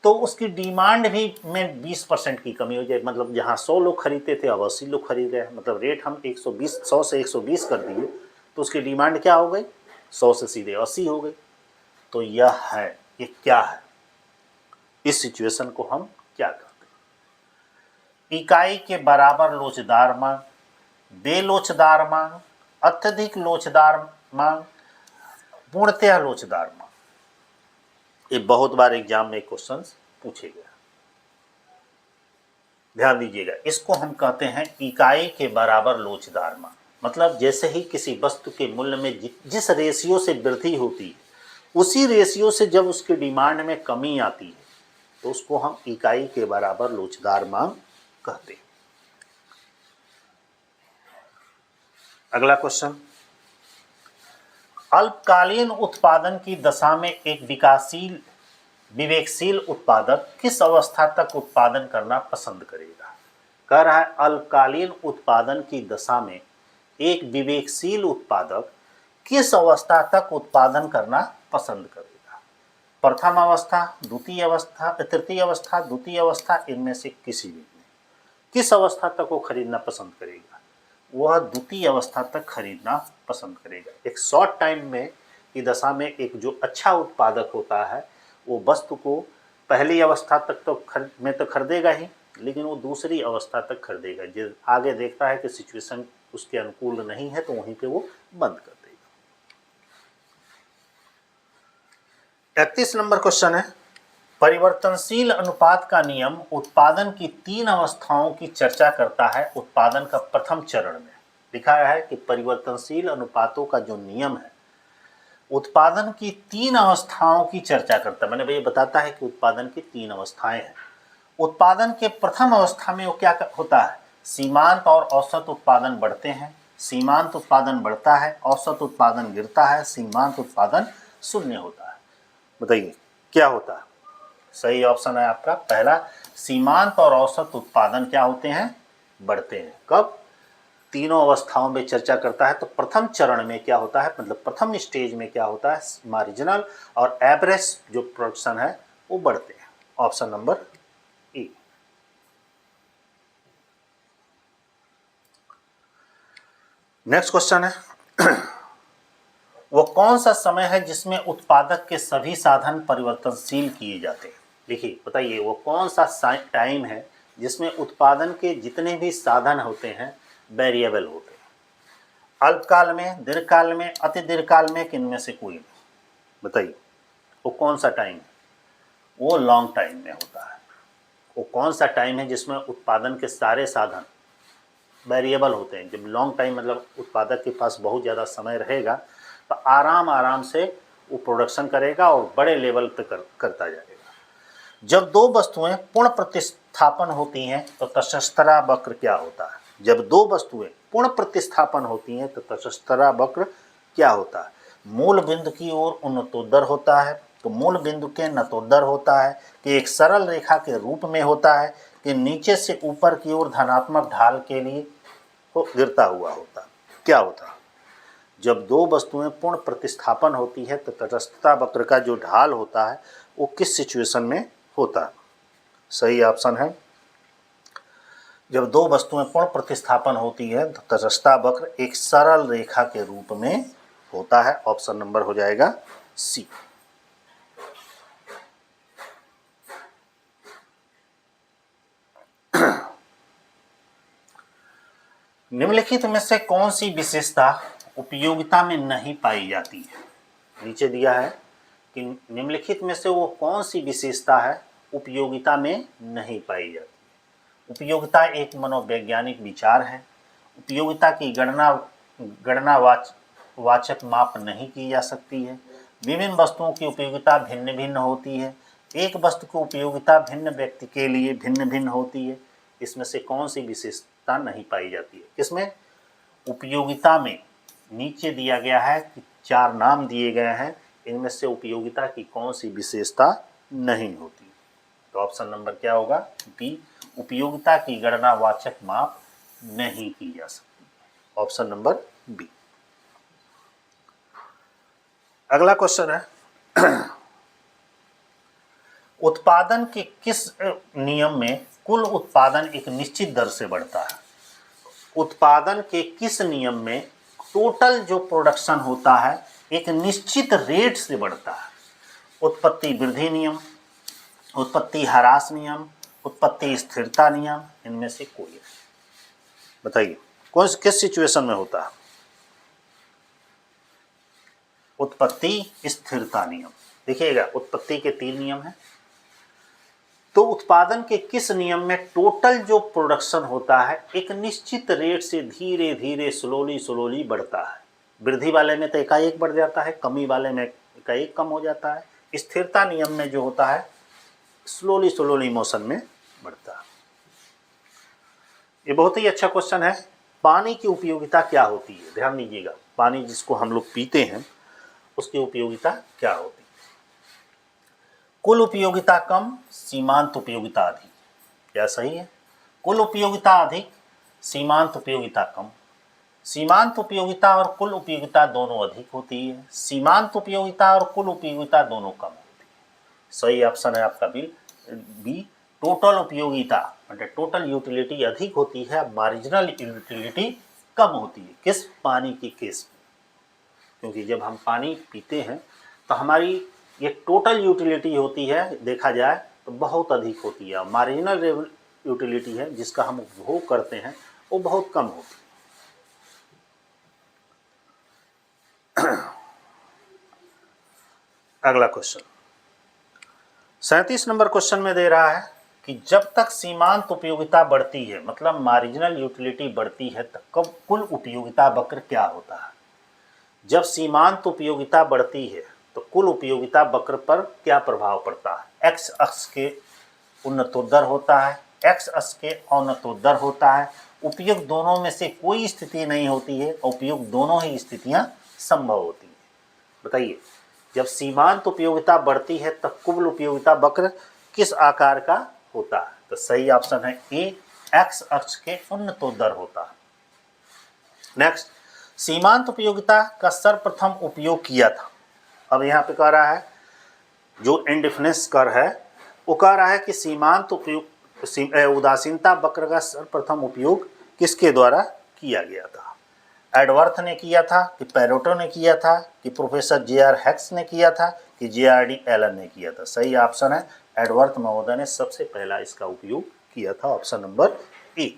तो उसकी डिमांड भी में 20% की कमी हो जाए। मतलब जहाँ 100 लोग खरीदते थे अब 80 लोग खरीद रहे हैं, मतलब रेट हम 100 से 120 कर दिए तो उसकी डिमांड क्या हो गई? 100 से सीधे 80 हो गई। तो यह है, ये क्या है? इस सिचुएशन को हम क्या करते हैं? इकाई के बराबर लोचदार मांग, बेलोचदार मांग, अत्यधिक लोचदार मांग, पूर्णतः लोचदार मांग। ये बहुत बार एग्जाम में क्वेश्चन पूछे गए, ध्यान दीजिएगा। इसको हम कहते हैं इकाई के बराबर लोचदार मांग। मतलब जैसे ही किसी वस्तु के मूल्य में जिस रेशियो से वृद्धि होती है उसी रेशियो से जब उसके डिमांड में कमी आती है तो उसको हम इकाई के बराबर लोचदार मांग कहते हैं। अगला क्वेश्चन, अल्पकालीन उत्पादन की दशा में एक विवेकशील उत्पादक किस अवस्था तक उत्पादन करना पसंद करेगा। कह रहा है अल्पकालीन उत्पादन की दशा में एक विवेकशील उत्पादक किस अवस्था तक उत्पादन करना पसंद करेगा। प्रथम अवस्था, द्वितीय अवस्था, तृतीय अवस्था, द्वितीय अवस्था, इनमें से किसी भी में किस अवस्था तक वो खरीदना पसंद करेगा। वह द्वितीय अवस्था तक खरीदना पसंद करेगा। एक शॉर्ट टाइम में की दशा में एक जो अच्छा उत्पादक होता है वो वस्तु को पहली अवस्था तक तो खरीदेगा ही, लेकिन वो दूसरी अवस्था तक खरीदेगा। जो आगे देखता है कि सिचुएशन उसके अनुकूल नहीं है तो वहीं पे वो बंद कर देगा। 31 नंबर क्वेश्चन है, परिवर्तनशील अनुपात का नियम उत्पादन की 3 अवस्थाओं की चर्चा करता है उत्पादन का प्रथम चरण में। लिखा है कि परिवर्तनशील अनुपातों का जो नियम है उत्पादन की 3 अवस्थाओं की चर्चा करता है। मैंने भैया बताता है कि उत्पादन की 3 अवस्थाएं हैं। उत्पादन के प्रथम अवस्था में वो क्या होता है, सीमांत और औसत उत्पादन बढ़ते हैं, सीमांत उत्पादन बढ़ता है, औसत उत्पादन गिरता है, सीमांत उत्पादन शून्य होता है। बताइए क्या होता है। सही ऑप्शन है आपका पहला, सीमांत और औसत उत्पादन क्या होते हैं, बढ़ते हैं। कब, तीनों अवस्थाओं में चर्चा करता है। तो प्रथम चरण में क्या होता है, मतलब प्रथम स्टेज में क्या होता है, मार्जिनल और एवरेज जो प्रोडक्शन है वो बढ़ते हैं। ऑप्शन नंबर ई। नेक्स्ट क्वेश्चन है, वो कौन सा समय है जिसमें उत्पादक के सभी साधन परिवर्तनशील किए जाते हैं। देखिए बताइए वो कौन सा टाइम है जिसमें उत्पादन के जितने भी साधन होते हैं वेरिएबल होते हैं। अल्पकाल में, दीर्घकाल में, अति दीर्घकाल में, किनमें से कोई नहीं। बताइए वो कौन सा टाइम है। वो लॉन्ग टाइम में होता है। वो कौन सा टाइम है जिसमें उत्पादन के सारे साधन वेरिएबल होते हैं। जब लॉन्ग टाइम मतलब उत्पादक के पास बहुत ज़्यादा समय रहेगा तो आराम से वो प्रोडक्शन करेगा और बड़े लेवल पे करता जाएगा। जब दो वस्तुएं पूर्ण प्रतिस्थापन होती हैं तो तटस्थता वक्र क्या होता है। जब दो वस्तुएं पूर्ण प्रतिस्थापन होती हैं तो तटस्थता वक्र क्या होता है। मूल बिंदु की ओर उन्नतोत्तर होता है। तो मूल बिंदु के नतोत्तर होता है कि एक सरल रेखा के रूप में होता है कि नीचे से ऊपर की ओर धनात्मक ढाल के लिए गिरता हुआ होता है। क्या होता है, जब दो वस्तुएं पूर्ण प्रतिस्थापन होती है तो तटस्थता वक्र का जो ढाल होता है वो किस सिचुएशन में होता है। सही ऑप्शन है, जब दो वस्तुएं पूर्ण प्रतिस्थापन होती है तो तटस्थता वक्र एक सरल रेखा के रूप में होता है। ऑप्शन नंबर हो जाएगा सी। निम्नलिखित में से कौन सी विशेषता उपयोगिता में नहीं पाई जाती है। नीचे दिया है कि निम्नलिखित में से वो कौन सी विशेषता है उपयोगिता में नहीं पाई जाती है। उपयोगिता एक मनोवैज्ञानिक विचार है। उपयोगिता की गणना वाचक माप नहीं की जा सकती है। विभिन्न वस्तुओं की उपयोगिता भिन्न भिन्न होती है। एक वस्तु की उपयोगिता भिन्न व्यक्ति के लिए भिन्न भिन्न होती है। इसमें से कौन सी विशेषता नहीं पाई जाती है। किसमें, उपयोगिता में। नीचे दिया गया है कि 4 नाम दिए गए हैं, इनमें से उपयोगिता की कौन सी विशेषता नहीं होती। तो ऑप्शन नंबर क्या होगा, बी। उपयोगिता की गणना वाचक माप नहीं की जा सकती। Option number B. अगला क्वेश्चन है, उत्पादन के किस नियम में कुल उत्पादन एक निश्चित दर से बढ़ता है। उत्पादन के किस नियम में टोटल जो प्रोडक्शन होता है एक निश्चित रेट से बढ़ता है। उत्पत्ति वृद्धि नियम, उत्पत्ति ह्रास नियम, उत्पत्ति स्थिरता नियम, इनमें से कोई है। बताइए कौन किस सिचुएशन में होता है। उत्पत्ति स्थिरता नियम। देखिएगा उत्पत्ति के 3 नियम हैं। तो उत्पादन के किस नियम में टोटल जो प्रोडक्शन होता है एक निश्चित रेट से धीरे धीरे स्लोली बढ़ता है। वृद्धि वाले में तो एकाएक बढ़ जाता है, कमी वाले में एकाएक कम हो जाता है। स्थिरता नियम में जो होता है स्लोली मोशन में बढ़ता है। ये बहुत ही अच्छा क्वेश्चन है। पानी की उपयोगिता क्या होती है, ध्यान दीजिएगा। पानी जिसको हम लोग पीते हैं उसकी उपयोगिता क्या होती है? कुल उपयोगिता कम, सीमांत उपयोगिता अधिक। क्या सही है? कुल उपयोगिता अधिक, सीमांत उपयोगिता कम। सीमांत उपयोगिता और कुल उपयोगिता दोनों अधिक होती है, सीमांत उपयोगिता और कुल उपयोगिता दोनों कम होती है। सही ऑप्शन है आपका बी। टोटल उपयोगिता मतलब टोटल यूटिलिटी अधिक होती है, मार्जिनल यूटिलिटी कम होती है। किस? पानी के केस में। क्योंकि जब हम पानी पीते हैं तो हमारी ये टोटल यूटिलिटी होती है, देखा जाए तो बहुत अधिक होती है। मार्जिनल यूटिलिटी है जिसका हम उपभोग करते हैं वो बहुत कम होती है। अगला क्वेश्चन 37 नंबर क्वेश्चन में दे रहा है कि जब तक सीमांत उपयोगिता बढ़ती है मतलब मार्जिनल यूटिलिटी बढ़ती है तब कब कुल उपयोगिता वक्र क्या होता है? जब सीमांत उपयोगिता बढ़ती है तो कुल उपयोगिता वक्र पर क्या प्रभाव पड़ता है? एक्स अक्ष के उन्नतोत्तर होता है, एक्स अक्ष के अवनतोत्तर होता है। उपयुक्त दोनों में से कोई स्थिति नहीं होती है, उपयुक्त दोनों ही स्थितियां संभव होती है। बताइए, जब सीमांत उपयोगिता बढ़ती है तब कुल उपयोगिता वक्र किस आकार का होता है? तो सही ऑप्शन है ए, एक्स अक्ष के उन्नतोत्तर होता है। नेक्स्ट, सीमांत उपयोगिता का सर्वप्रथम उपयोग किया था। अब यहाँ पे कह रहा है जो इंडिफरेंस कर है वो कह रहा है कि सीमांत उदासीनता वक्र का सर्वप्रथम उपयोग किसके द्वारा किया गया था? एडवर्थ ने किया था कि पेरेटो ने किया था कि प्रोफेसर जे.आर. हेक्स ने किया था कि जे.आर.डी. एलन ने किया था? सही ऑप्शन है एडवर्थ महोदय ने सबसे पहला इसका उपयोग किया था, option number A.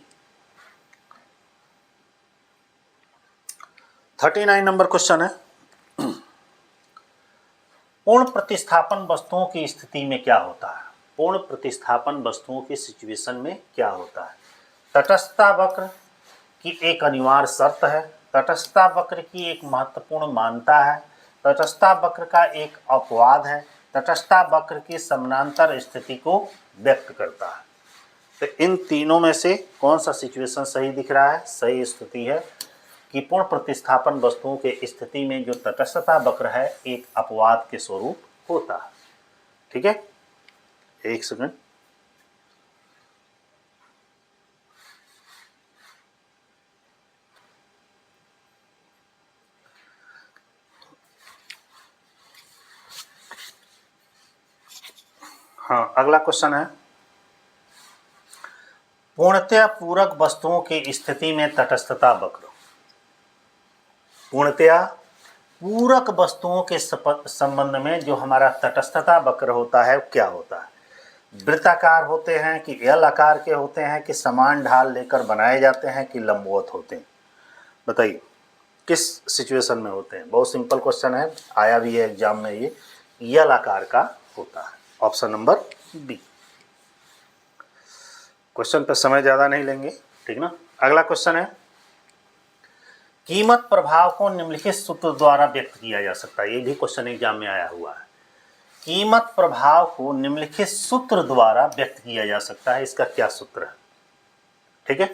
39 number question है, पूर्ण प्रतिस्थापन वस्तुओं की स्थिति में क्या होता है? पूर्ण प्रतिस्थापन वस्तुओं की सिचुएशन में क्या होता है? तटस्थता वक्र की एक अनिवार्य शर्त है, तटस्थता वक्र की एक महत्वपूर्ण मान्यता है, तटस्थता वक्र का एक अपवाद है, तटस्थता वक्र की समानांतर स्थिति को व्यक्त करता है। तो इन तीनों में से कौन सा सिचुएशन सही दिख रहा है? सही स्थिति है कि पूर्ण प्रतिस्थापन वस्तुओं के स्थिति में जो तटस्थता वक्र है एक अपवाद के स्वरूप होता है। ठीक है, एक सेकंड। हाँ, अगला क्वेश्चन है, पूर्णतया पूरक वस्तुओं की स्थिति में तटस्थता वक्र। पूर्णतया पूरक वस्तुओं के संबंध में जो हमारा तटस्थता वक्र होता है क्या होता है? वृत्ताकार होते हैं कि एल आकार के होते हैं कि समान ढाल लेकर बनाए जाते हैं कि लंबवत होते हैं? बताइए किस सिचुएशन में होते हैं? बहुत सिंपल क्वेश्चन है, आया भी है एग्जाम में। ये एल आकार का होता है, ऑप्शन नंबर बी। क्वेश्चन पर समय ज़्यादा नहीं लेंगे, ठीक ना। अगला क्वेश्चन है, कीमत प्रभाव को निम्नलिखित सूत्र द्वारा व्यक्त किया जा सकता है। ये भी क्वेश्चन एग्जाम में आया हुआ है। कीमत प्रभाव को निम्नलिखित सूत्र द्वारा व्यक्त किया जा सकता है, इसका क्या सूत्र है? ठीक है,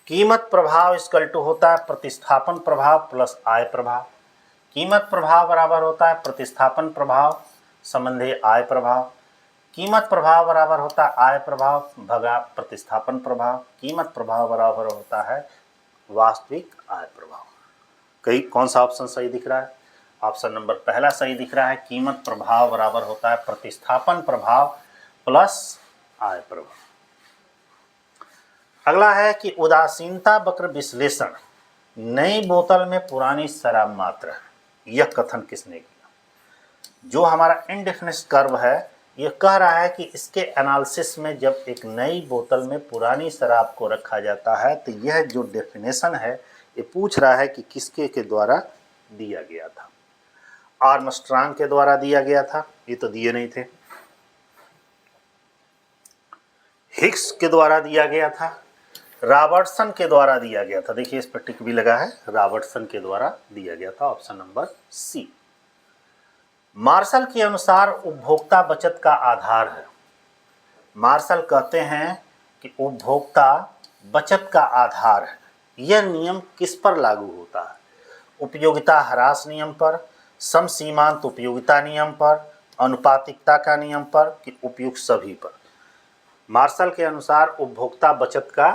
कीमत प्रभाव इक्वल टू होता है प्रतिस्थापन प्रभाव प्लस आय प्रभाव। कीमत प्रभाव बराबर होता है प्रतिस्थापन प्रभाव संबंधी आय प्रभाव। कीमत प्रभाव बराबर होता है आय प्रभाव भगा प्रतिस्थापन प्रभाव। कीमत प्रभाव बराबर होता है वास्तविक आय प्रभाव। कई कौन सा ऑप्शन सही दिख रहा है? ऑप्शन नंबर पहला सही दिख रहा है, कीमत प्रभाव बराबर होता है प्रतिस्थापन प्रभाव प्लस आय प्रभाव। अगला है कि उदासीनता वक्र विश्लेषण नई बोतल में पुरानी शराब मात्र है, यह कथन किसने किया? जो हमारा इंडेफिनिट कर्व है यह कह रहा है कि इसके एनालिसिस में जब एक नई बोतल में पुरानी शराब को रखा जाता है तो यह जो डेफिनेशन है ये पूछ रहा है कि किसके के द्वारा दिया गया था? आर्मस्ट्रांग के द्वारा दिया गया था, ये तो दिए नहीं थे। हिग्स के द्वारा दिया गया था, रॉबर्टसन के द्वारा दिया गया था। देखिए इस पर टिक भी लगा है, रॉबर्टसन के द्वारा दिया गया था, ऑप्शन नंबर सी। मार्शल के अनुसार उपभोक्ता बचत का आधार है। मार्शल कहते हैं कि उपभोक्ता बचत का आधार है। यह नियम किस पर लागू होता है? उपयोगिता ह्रास नियम पर, समसीमांत उपयोगिता नियम पर, अनुपातिकता का नियम पर कि उपयुक्त सभी पर? मार्शल के अनुसार उपभोक्ता बचत का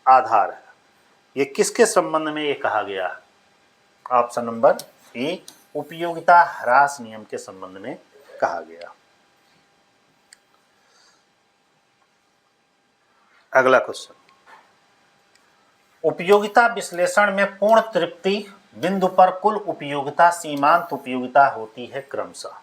आधार है। ये किसके संबंध में ये कहा गया है? ऑप्शन नंबर ए, उपयोगिता ह्रास नियम के संबंध में कहा गया। अगला क्वेश्चन, उपयोगिता विश्लेषण में पूर्ण तृप्ति बिंदु पर कुल उपयोगिता सीमांत उपयोगिता होती है क्रमशः।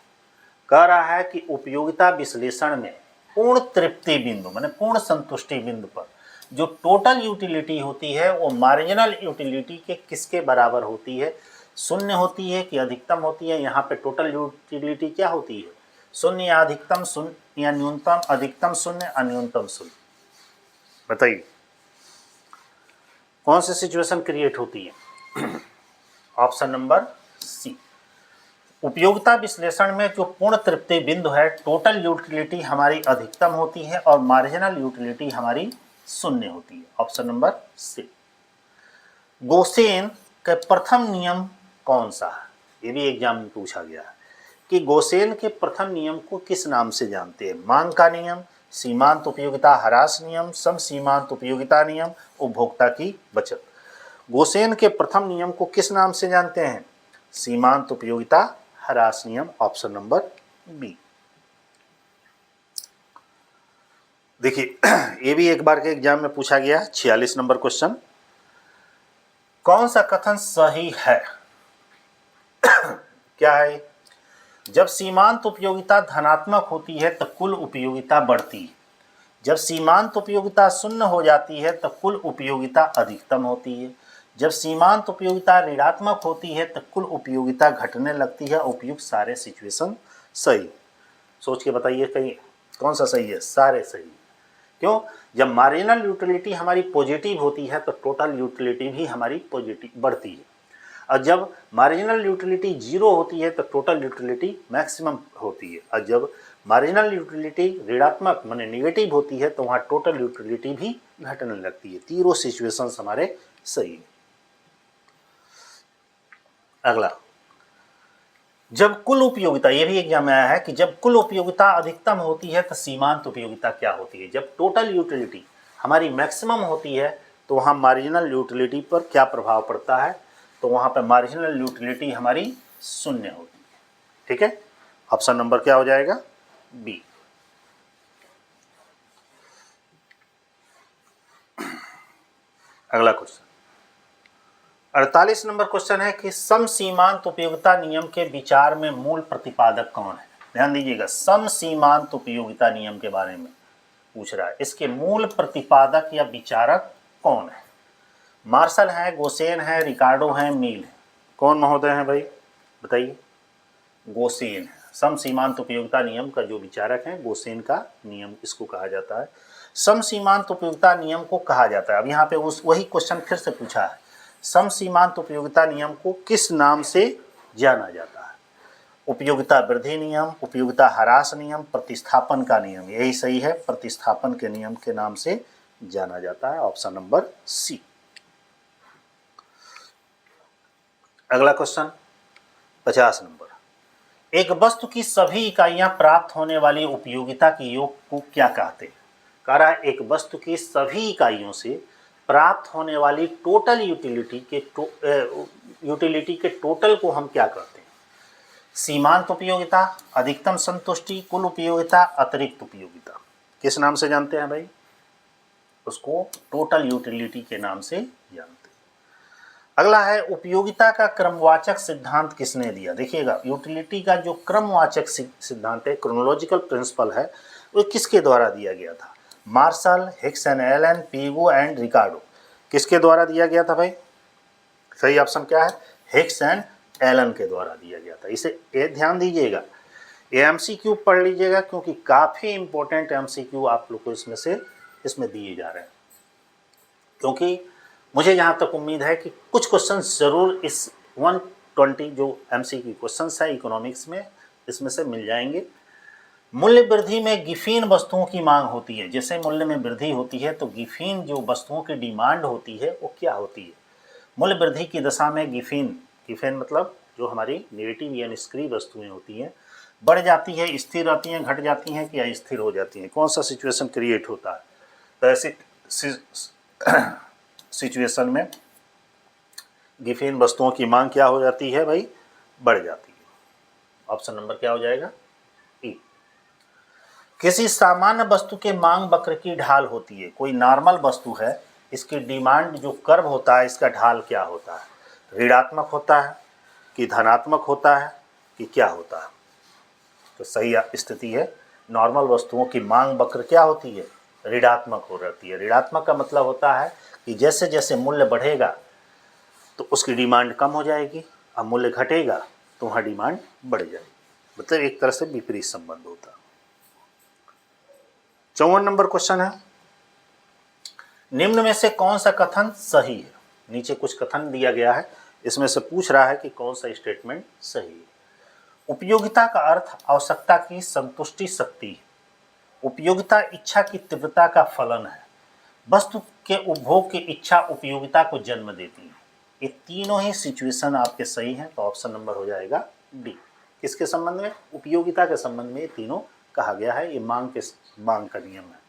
कह रहा है कि उपयोगिता विश्लेषण में पूर्ण तृप्ति बिंदु माने पूर्ण संतुष्टि बिंदु पर जो टोटल यूटिलिटी होती है वो मार्जिनल यूटिलिटी के किसके बराबर होती है? शून्य होती है कि अधिकतम होती है? यहाँ पे टोटल यूटिलिटी क्या होती है? शून्य या अधिकतम शून्य या न्यूनतम, अधिकतम शून्य और न्यूनतम शून्य। बताइए कौन सी सिचुएशन क्रिएट होती है? Option number C. उपयोगिता विश्लेषण में जो पूर्ण तृप्ति बिंदु है, टोटल यूटिलिटी हमारी अधिकतम होती है और मार्जिनल यूटिलिटी हमारी शून्य होती है। ऑप्शन नंबर सी। गोसेन का प्रथम नियम कौन सा है? ये भी एग्जाम में पूछा गया है कि गोसेन के प्रथम नियम को किस नाम से जानते हैं? मांग का नियम, सीमांत उपयोगिता ह्रास नियम, समसीमांत उपयोगिता नियम, उपभोक्ता की बचत। गोसेन के प्रथम नियम को किस नाम से जानते हैं? सीमांत उपयोगिता ह्रास नियम। Option number B. देखिए ये भी एक बार के एग्जाम में पूछा गया, 46 नंबर क्वेश्चन। कौन सा कथन सही है? क्या है? जब सीमांत उपयोगिता धनात्मक होती है तो कुल उपयोगिता बढ़ती है। जब सीमांत उपयोगिता शून्य हो जाती है तो कुल उपयोगिता अधिकतम होती है। जब सीमांत उपयोगिता ऋणात्मक होती है तो कुल उपयोगिता घटने लगती है। उपयुक्त सारे सिचुएशन सही। सोच के बताइए कहीं कौन सा सही है? सारे सही। क्यों? जब मार्जिनल यूटिलिटी हमारी पॉजिटिव होती है तो टोटल यूटिलिटी भी हमारी पॉजिटिव बढ़ती है, और जब मार्जिनल यूटिलिटी जीरो होती है तो टोटल यूटिलिटी मैक्सिमम होती है, और जब मार्जिनल यूटिलिटी ऋणात्मक माने नेगेटिव होती है तो वहाँ टोटल यूटिलिटी भी घटने लगती है। तीनों सिचुएशंस हमारे सही है। अगला, जब कुल उपयोगिता, ये भी एग्जाम में आया है कि जब कुल उपयोगिता अधिकतम होती है तो सीमांत उपयोगिता क्या होती है? जब टोटल यूटिलिटी हमारी मैक्सिमम होती है तो वहाँ मार्जिनल यूटिलिटी पर क्या प्रभाव पड़ता है? तो वहाँ पर मार्जिनल यूटिलिटी हमारी शून्य होती है। ठीक है, ऑप्शन नंबर क्या हो जाएगा? बी। अगला क्वेश्चन 48 नंबर क्वेश्चन है कि समसीमांत उपयोगिता नियम के विचार में मूल प्रतिपादक कौन है? ध्यान दीजिएगा, समसीमांत उपयोगिता नियम के बारे में पूछ रहा है। इसके मूल प्रतिपादक या विचारक कौन है? मार्शल है, गोसेन है, रिकार्डो है, मील है? कौन महोदय हैं भाई बताइए? गोसेन है। समसीमांत उपयोगिता नियम का जो विचारक है गोसेन का नियम इसको कहा जाता है। समसीमांत उपयोगिता नियम को कहा जाता है, अब यहाँ पे उस वही क्वेश्चन फिर से पूछा है, समसीमांत उपयोगिता नियम को किस नाम से जाना जाता है? उपयोगिता वृद्धि नियम, उपयोगिता ह्रास नियम, प्रतिस्थापन का नियम? यही सही है, प्रतिस्थापन के नियम के नाम से जाना जाता है। Option number C. अगला क्वेश्चन 50 नंबर, एक वस्तु की सभी इकाइयां प्राप्त होने वाली उपयोगिता के योग को क्या कहते हैं? कह रहा है एक वस्तु की सभी इकाइयों से प्राप्त होने वाली टोटल यूटिलिटी के टोटल को हम क्या कहते हैं? सीमांत उपयोगिता, अधिकतम संतुष्टि, कुल उपयोगिता, अतिरिक्त उपयोगिता? किस नाम से जानते हैं भाई? उसको टोटल यूटिलिटी के नाम से जानते हैं। अगला है, उपयोगिता का क्रमवाचक सिद्धांत किसने दिया? देखिएगा, यूटिलिटी का जो क्रमवाचक सिद्धांत है, क्रोनोलॉजिकल प्रिंसिपल है, वो किसके द्वारा दिया गया था? Marshall, Hicks and Allen, Pigou and Ricardo? किसके द्वारा दिया गया था भाई? सही ऑप्शन क्या है? हिक्स एंड एलन के द्वारा दिया गया था। इसे ध्यान दीजिएगा, ये MCQ पढ़ लीजिएगा क्योंकि काफ़ी इंपॉर्टेंट MCQ आप लोग को इसमें दिए जा रहे हैं। क्योंकि मुझे जहाँ तक उम्मीद है कि कुछ क्वेश्चन ज़रूर इस 120 जो MCQ क्वेश्चन है इकोनॉमिक्स में इसमें से मिल जाएंगे। मूल्य वृद्धि में गिफिन वस्तुओं की मांग होती है। जैसे मूल्य में वृद्धि होती है तो गिफिन जो वस्तुओं की डिमांड होती है वो क्या होती है? मूल्य वृद्धि की दशा में गिफिन, गिफिन मतलब जो हमारी नेगेटिव या निष्क्रिय वस्तुएं होती हैं बढ़ जाती है, स्थिर रहती हैं, घट जाती हैं कि अस्थिर हो जाती हैं। कौन सा सिचुएशन क्रिएट होता है? तो ऐसे सिचुएशन में गिफिन वस्तुओं की मांग क्या हो जाती है भाई? बढ़ जाती है। ऑप्शन नंबर क्या हो जाएगा? ई। किसी सामान्य वस्तु के मांग वक्र की ढाल होती है। कोई नॉर्मल वस्तु है, इसकी डिमांड जो कर्व होता है इसका ढाल क्या होता है? ऋणात्मक होता है कि धनात्मक होता है कि क्या होता है? तो सही स्थिति है, नॉर्मल वस्तुओं की मांग वक्र क्या होती है? ऋणात्मक हो रहती है। ऋणात्मक का मतलब होता है कि जैसे जैसे मूल्य बढ़ेगा तो उसकी डिमांड कम हो जाएगी, अब मूल्य घटेगा तो वहाँ डिमांड बढ़ जाएगी। मतलब एक तरह से विपरीत संबंध होता है। 54 नंबर क्वेश्चन है, निम्न में से कौन सा कथन सही है? नीचे कुछ कथन दिया गया है, इसमें से पूछ रहा है कि कौन सा स्टेटमेंट सही है। उपयोगिता का अर्थ आवश्यकता की संतुष्टि शक्ति है। उपयोगिता इच्छा की तीव्रता का फलन है। वस्तु के उपभोग की इच्छा उपयोगिता को जन्म देती है। ये तीनों ही सिचुएशन आपके सही हैं, तो ऑप्शन नंबर हो जाएगा डी। किसके संबंध में? उपयोगिता के संबंध में ये तीनों कहा गया है। ये मांग का नियम है।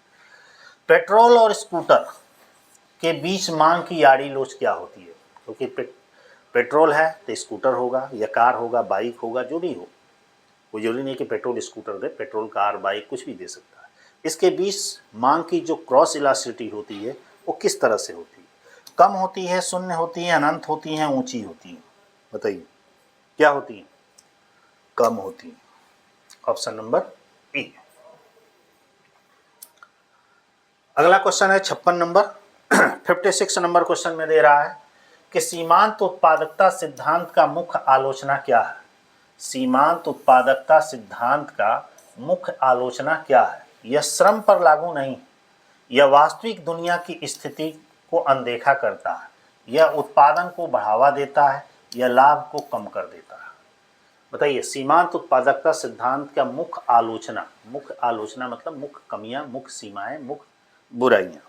पेट्रोल और स्कूटर के बीच मांग की यारी लोच क्या होती है? क्योंकि पेट्रोल है तो स्कूटर होगा या कार होगा, बाइक होगा, जो भी हो। कोई जरूरी नहीं कि पेट्रोल स्कूटर दे, पेट्रोल कार बाइक कुछ भी दे सकता है। इसके बीच मांग की जो क्रॉस इलास्टिसिटी होती है वो किस तरह से होती है? कम होती है, शून्य होती है, अनंत होती है, ऊंची होती है? बताइए क्या होती है? कम होती है। Option number A. अगला क्वेश्चन है 56 नंबर 56 नंबर क्वेश्चन में दे रहा है कि सीमांत उत्पादकता सिद्धांत का मुख्य आलोचना क्या है? सीमांत उत्पादकता सिद्धांत का मुख्य आलोचना क्या है? यह श्रम पर लागू नहीं, यह वास्तविक दुनिया की स्थिति को अनदेखा करता है, यह उत्पादन को बढ़ावा देता है, यह लाभ को कम कर देता है? बताइए, सीमांत उत्पादकता सिद्धांत का मुख्य आलोचना, मुख्य आलोचना मतलब मुख्य कमियां, मुख्य सीमाएं, मुख्य बुराइयां,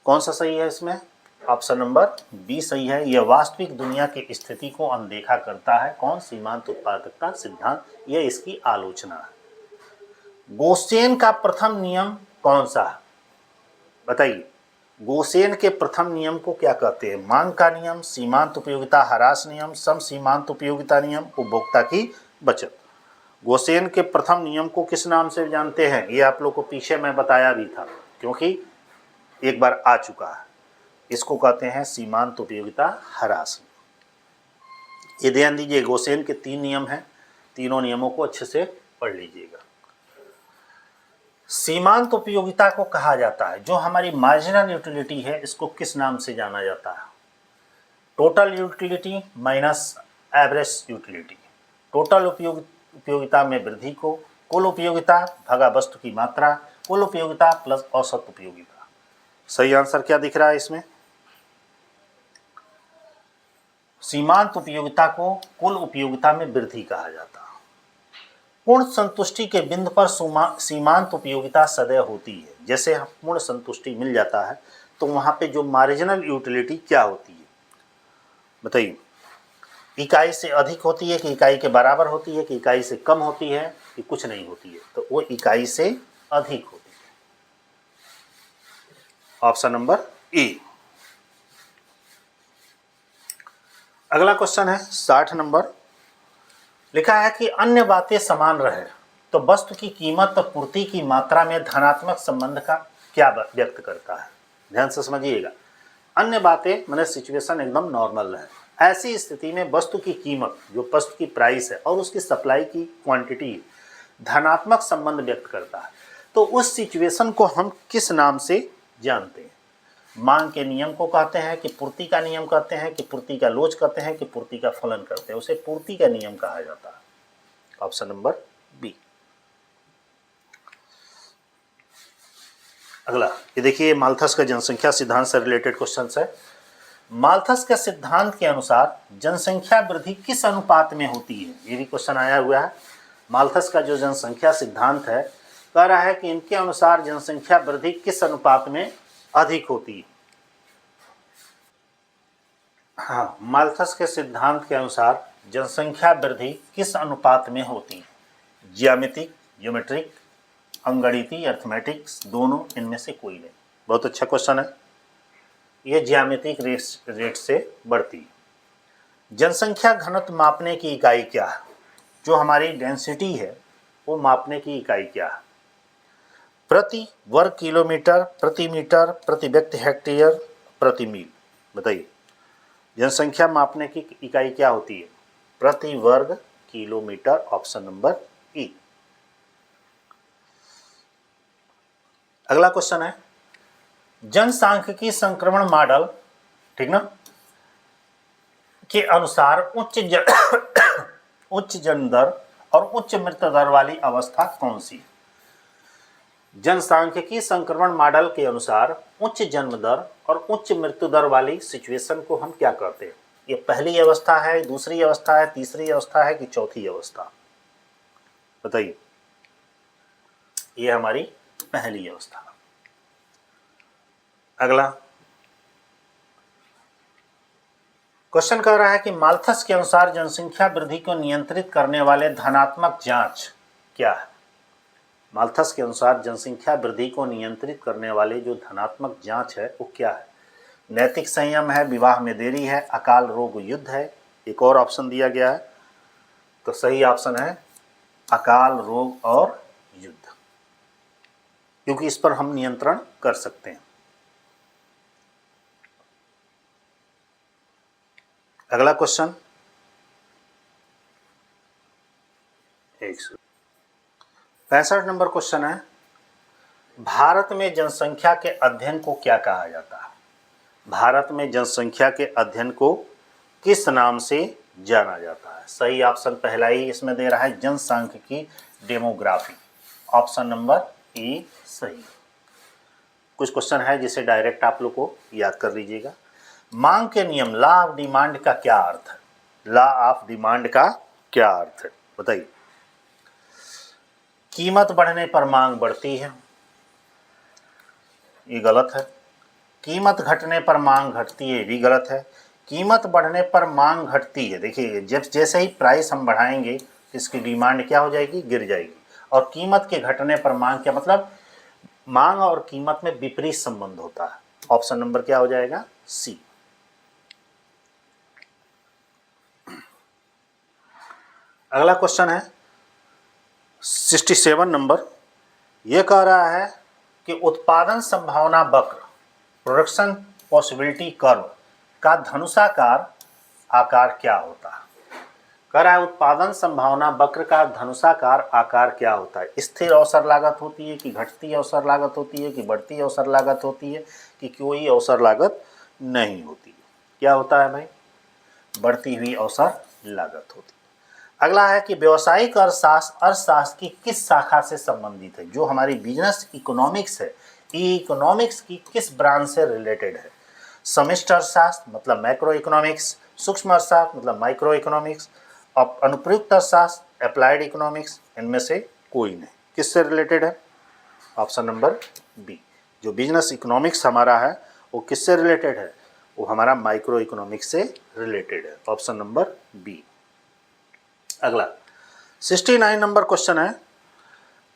कौन सा सही है इसमें? ऑप्शन नंबर बी सही है। यह वास्तविक दुनिया की स्थिति को अनदेखा करता है। कौन? सीमांत उत्पादकता सिद्धांत, यह इसकी आलोचना है। गोसेन का प्रथम नियम कौन सा है? बताइए, गोसेन के प्रथम नियम को क्या कहते हैं? मांग का नियम, सीमांत उपयोगिता ह्रास नियम, सम सीमांत उपयोगिता नियम, उपभोक्ता की बचत। गोसेन के प्रथम नियम को किस नाम से जानते हैं? ये आप लोग को पीछे मैं बताया भी था, क्योंकि एक बार आ चुका है। इसको कहते हैं सीमांत उपयोगिता ह्रास। ये ध्यान दीजिए, गोसेन के 3 नियम हैं, तीनों नियमों को अच्छे से पढ़ लीजिएगा। सीमांत उपयोगिता को कहा जाता है, जो हमारी मार्जिनल यूटिलिटी है, इसको किस नाम से जाना जाता है? Total utility minus average utility. Total उपयोगिता में वृद्धि को कुल उपयोगिता भागा वस्तु की मात्रा, कुल उपयोगिता प्लस औसत उपयोगिता। सही आंसर क्या दिख रहा है इसमें? सीमांत उपयोगिता को कुल उपयोगिता में वृद्धि कहा जाता है। पूर्ण संतुष्टि के बिंदु पर सीमांत उपयोगिता सदैव होती है। जैसे पूर्ण संतुष्टि मिल जाता है तो वहाँ पे जो मार्जिनल यूटिलिटी क्या होती है? बताइए, इकाई से अधिक होती है कि इकाई के बराबर होती है कि इकाई से कम होती है कि कुछ नहीं होती है? तो वो इकाई से अधिक होती है। Option number A. अगला क्वेश्चन है 60 नंबर। लिखा है कि अन्य बातें समान रहे तो वस्तु की कीमत और पूर्ति की मात्रा में धनात्मक संबंध का क्या व्यक्त करता है? ध्यान से समझिएगा। अन्य बातें मतलब सिचुएशन एकदम नॉर्मल है। ऐसी स्थिति में वस्तु की कीमत, जो वस्तु की प्राइस है, और उसकी सप्लाई की क्वांटिटी धनात्मक संबंध व्यक्त करता है। तो उस सिचुएशन को हम किस नाम से जानते हैं? मांग के नियम को कहते हैं कि पूर्ति का नियम कहते हैं कि पूर्ति का लोच कहते हैं कि पूर्ति का फलन करते हैं? उसे पूर्ति का नियम कहा जाता है। Option number B. अगला ये देखिए, माल्थस का जनसंख्या सिद्धांत से रिलेटेड क्वेश्चन है। माल्थस के सिद्धांत के अनुसार जनसंख्या वृद्धि किस अनुपात में होती है, ये भी क्वेश्चन आया हुआ है। माल्थस का जो जनसंख्या सिद्धांत है कह रहा है कि इनके अनुसार जनसंख्या वृद्धि किस अनुपात में अधिक होती है। हाँ, माल्थस के सिद्धांत के अनुसार जनसंख्या वृद्धि किस अनुपात में होती है, ज्यामितिक, ज्योमेट्रिक, अंगगणितीय, अर्थमेटिक्स, दोनों, इनमें से कोई नहीं। बहुत अच्छा क्वेश्चन है। ये ज्यामितिक रेट से बढ़ती है। जनसंख्या घनत्व मापने की इकाई क्या है, जो हमारी डेंसिटी है वो मापने की इकाई क्या है, प्रति वर्ग किलोमीटर, प्रति मीटर, प्रति व्यक्ति हेक्टेयर, प्रति मील। बताइए जनसंख्या मापने की इकाई क्या होती है, प्रति वर्ग किलोमीटर, ऑप्शन नंबर ई। अगला क्वेश्चन है जनसांख्यिकी संक्रमण मॉडल, ठीक ना, के अनुसार उच्च जन्म दर और उच्च मृत्यु दर वाली अवस्था कौन सी है। जनसांख्यिकी संक्रमण मॉडल के अनुसार उच्च जन्म दर और उच्च मृत्यु दर वाली सिचुएशन को हम क्या कहते हैं, ये पहली अवस्था है, दूसरी अवस्था है, तीसरी अवस्था है कि चौथी अवस्था, बताइए। ये हमारी पहली अवस्था। अगला क्वेश्चन कह रहा है कि माल्थस के अनुसार जनसंख्या वृद्धि को नियंत्रित करने वाले धनात्मक जांच क्या है। माल्थस के अनुसार जनसंख्या वृद्धि को नियंत्रित करने वाले जो धनात्मक जांच है वो क्या है, नैतिक संयम है, विवाह में देरी है, अकाल रोग युद्ध है, एक और ऑप्शन दिया गया है, तो सही ऑप्शन है अकाल रोग और युद्ध, क्योंकि इस पर हम नियंत्रण कर सकते हैं। अगला क्वेश्चन 65 नंबर क्वेश्चन है भारत में जनसंख्या के अध्ययन को क्या कहा जाता है। भारत में जनसंख्या के अध्ययन को किस नाम से जाना जाता है। सही ऑप्शन पहला ही इसमें दे रहा है जनसांख्यिकी डेमोग्राफी, ऑप्शन नंबर ए सही। कुछ क्वेश्चन है जिसे डायरेक्ट आप लोग को याद कर लीजिएगा। मांग के नियम, लॉ ऑफ डिमांड का क्या अर्थ है, लॉ ऑफ डिमांड का क्या अर्थ है, बताइए। कीमत बढ़ने पर मांग बढ़ती है, ये गलत है। कीमत घटने पर मांग घटती है, ये भी गलत है। कीमत बढ़ने पर मांग घटती है, देखिए जब जैसे ही प्राइस हम बढ़ाएंगे इसकी डिमांड क्या हो जाएगी, गिर जाएगी। और कीमत के घटने पर मांग, क्या मतलब, मांग और कीमत में विपरीत संबंध होता है। ऑप्शन नंबर क्या हो जाएगा, सी। अगला क्वेश्चन है 67 नंबर, यह कह रहा है कि उत्पादन संभावना वक्र, प्रोडक्शन पॉसिबिलिटी कर्व का धनुषाकार आकार क्या होता है। कह रहा है उत्पादन संभावना वक्र का धनुषाकार आकार क्या होता है। स्थिर अवसर लागत होती है कि घटती अवसर लागत होती है कि बढ़ती अवसर लागत होती है कि कोई अवसर लागत नहीं होती है। क्या होता है भाई, बढ़ती हुई अवसर लागत होती है। अगला है कि व्यवसायिक अर्थशास्त्र की किस शाखा से संबंधित है। जो हमारी बिजनेस इकोनॉमिक्स है, ये इकोनॉमिक्स की किस ब्रांच से रिलेटेड है। समष्टि अर्थशास्त्र मतलब मैक्रो इकोनॉमिक्स, सूक्ष्म अर्थशास्त्र मतलब माइक्रो इकोनॉमिक्स, और अनुप्रयुक्त अर्थशास्त्र अप्लाइड इकोनॉमिक्स, इनमें से कोई नहीं। किससे रिलेटेड है, ऑप्शन नंबर बी। जो बिजनेस इकोनॉमिक्स हमारा है वो किससे रिलेटेड है, वो हमारा माइक्रो इकोनॉमिक्स से रिलेटेड है, ऑप्शन नंबर बी। अगला 69 नंबर क्वेश्चन है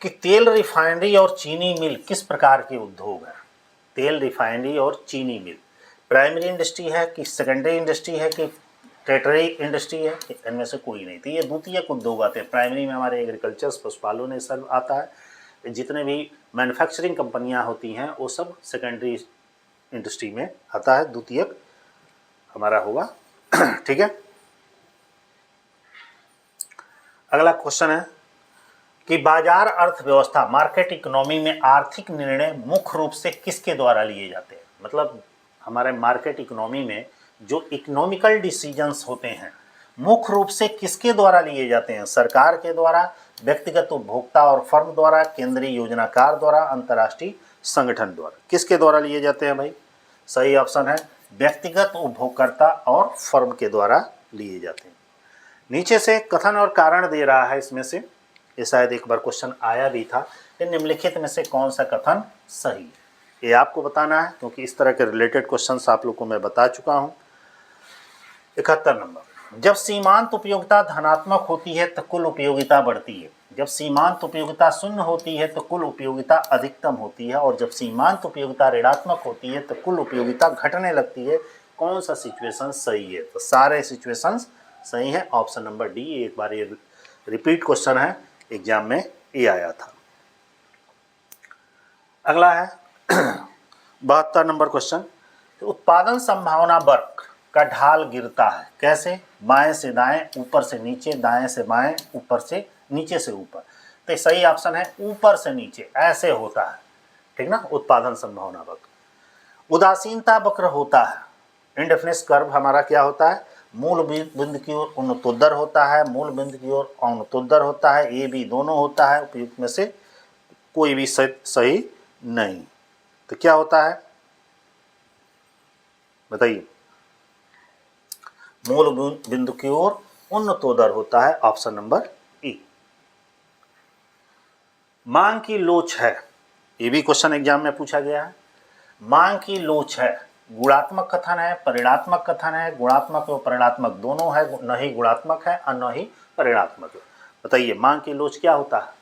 कि तेल रिफाइनरी और चीनी मिल किस प्रकार के उद्योग है। तेल रिफाइनरी और चीनी मिल प्राइमरी इंडस्ट्री है कि सेकेंडरी इंडस्ट्री है कि टर्टियरी इंडस्ट्री है, इनमें से कोई नहीं। तो ये द्वितीयक उद्योग आते हैं। प्राइमरी में हमारे एग्रीकल्चर, पशुपालन ये सब आता है। जितने भी मैन्युफैक्चरिंग कंपनियां होती हैं वो सब सेकेंडरी इंडस्ट्री में आता है, द्वितीयक हमारा होगा। ठीक है। अगला क्वेश्चन है कि बाजार अर्थव्यवस्था, मार्केट इकोनॉमी में आर्थिक निर्णय मुख्य रूप से किसके द्वारा लिए जाते हैं। मतलब हमारे मार्केट इकोनॉमी में जो इकोनॉमिकल डिसीजंस होते हैं मुख्य रूप से किसके द्वारा लिए जाते हैं। सरकार के द्वारा, व्यक्तिगत उपभोक्ता और फर्म द्वारा, केंद्रीय योजनाकार द्वारा, अंतर्राष्ट्रीय संगठन द्वारा। किसके द्वारा लिए जाते हैं भाई, सही ऑप्शन है व्यक्तिगत उपभोक्ता और फर्म के द्वारा लिए जाते हैं। नीचे से कथन और कारण दे रहा है इसमें से, ये शायद एक बार क्वेश्चन आया भी था कि निम्नलिखित में से कौन सा कथन सही है, ये आपको बताना है, क्योंकि इस तरह के रिलेटेड क्वेश्चंस आप लोग को मैं बता चुका हूँ। 71 नंबर, जब सीमांत उपयोगिता धनात्मक होती है तो कुल उपयोगिता बढ़ती है, जब सीमांत उपयोगिता शून्य होती है तो कुल उपयोगिता अधिकतम होती है, और जब सीमांत उपयोगिता ऋणात्मक होती है तो कुल उपयोगिता घटने लगती है। कौन सा सिचुएशन सही है? तो सारे सिचुएशंस सही है, ऑप्शन नंबर डी। एक बार ये रिपीट क्वेश्चन है, एग्जाम में ये आया था। अगला है 72 नंबर क्वेश्चन, तो उत्पादन संभावना वक्र का ढाल गिरता है कैसे? बाएं से दाएं, ऊपर से नीचे, दाएं से बाएं, ऊपर से नीचे से ऊपर। तो सही ऑप्शन है ऊपर से नीचे, ऐसे होता है, ठीक ना, उत्पादन संभावना वक्र। उदासीनता वक्र होता है, इंडेफिनिट कर्व हमारा क्या होता है? मूल बिंदु की ओर उन्नतोत्तर होता है, मूल बिंदु की ओर अवनतोत्तर होता है, ए बी दोनों होता है, उपयुक्त में से कोई भी सही नहीं। तो क्या होता है बताइए? मूल बिंदु की ओर उन्नतोत्तर होता है, ऑप्शन नंबर ई। मांग की लोच है, ये भी क्वेश्चन एग्जाम में पूछा गया है। मांग की लोच है, गुणात्मक कथन है, परिणात्मक कथन है, गुणात्मक और परिणात्मक दोनों है, न ही गुणात्मक है और न ही परिणात्मक है। बताइए मांग की लोच क्या होता है?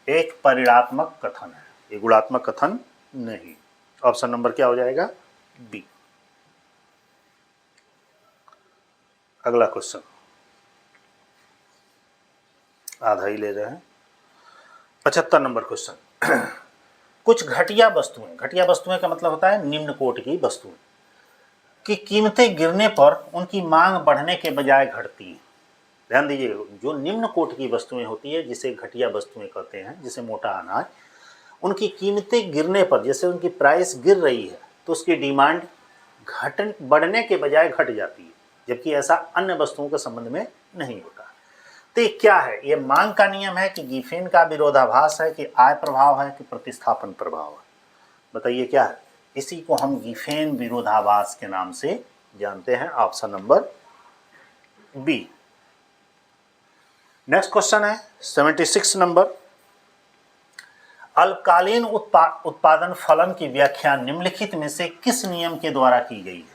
एक परिणात्मक कथन है, ये गुणात्मक कथन नहीं। ऑप्शन नंबर क्या हो जाएगा? बी। अगला क्वेश्चन, आधा ही ले रहे हैं। 75 नंबर क्वेश्चन, कुछ घटिया वस्तुएं का मतलब होता है निम्न कोटि की वस्तुएं की कीमतें गिरने पर उनकी मांग बढ़ने के बजाय घटती है। ध्यान दीजिए, जो निम्न कोटि की वस्तुएं होती है जिसे घटिया वस्तुएं कहते हैं, जिसे मोटा अनाज, उनकी कीमतें गिरने पर, जैसे उनकी प्राइस गिर रही है तो उसकी डिमांड बढ़ने के बजाय घट जाती है, जबकि ऐसा अन्य वस्तुओं के संबंध में नहीं होता। तो ये क्या है? ये मांग का नियम है कि गिफेन का विरोधाभास है कि आय प्रभाव है कि प्रतिस्थापन प्रभाव है? बताइए क्या है? इसी को हम गिफेन विरोधाभास के नाम से जानते हैं, option number B. Next question है 76 नंबर, अल्पकालीन उत्पादन फलन की व्याख्या निम्नलिखित में से किस नियम के द्वारा की गई है?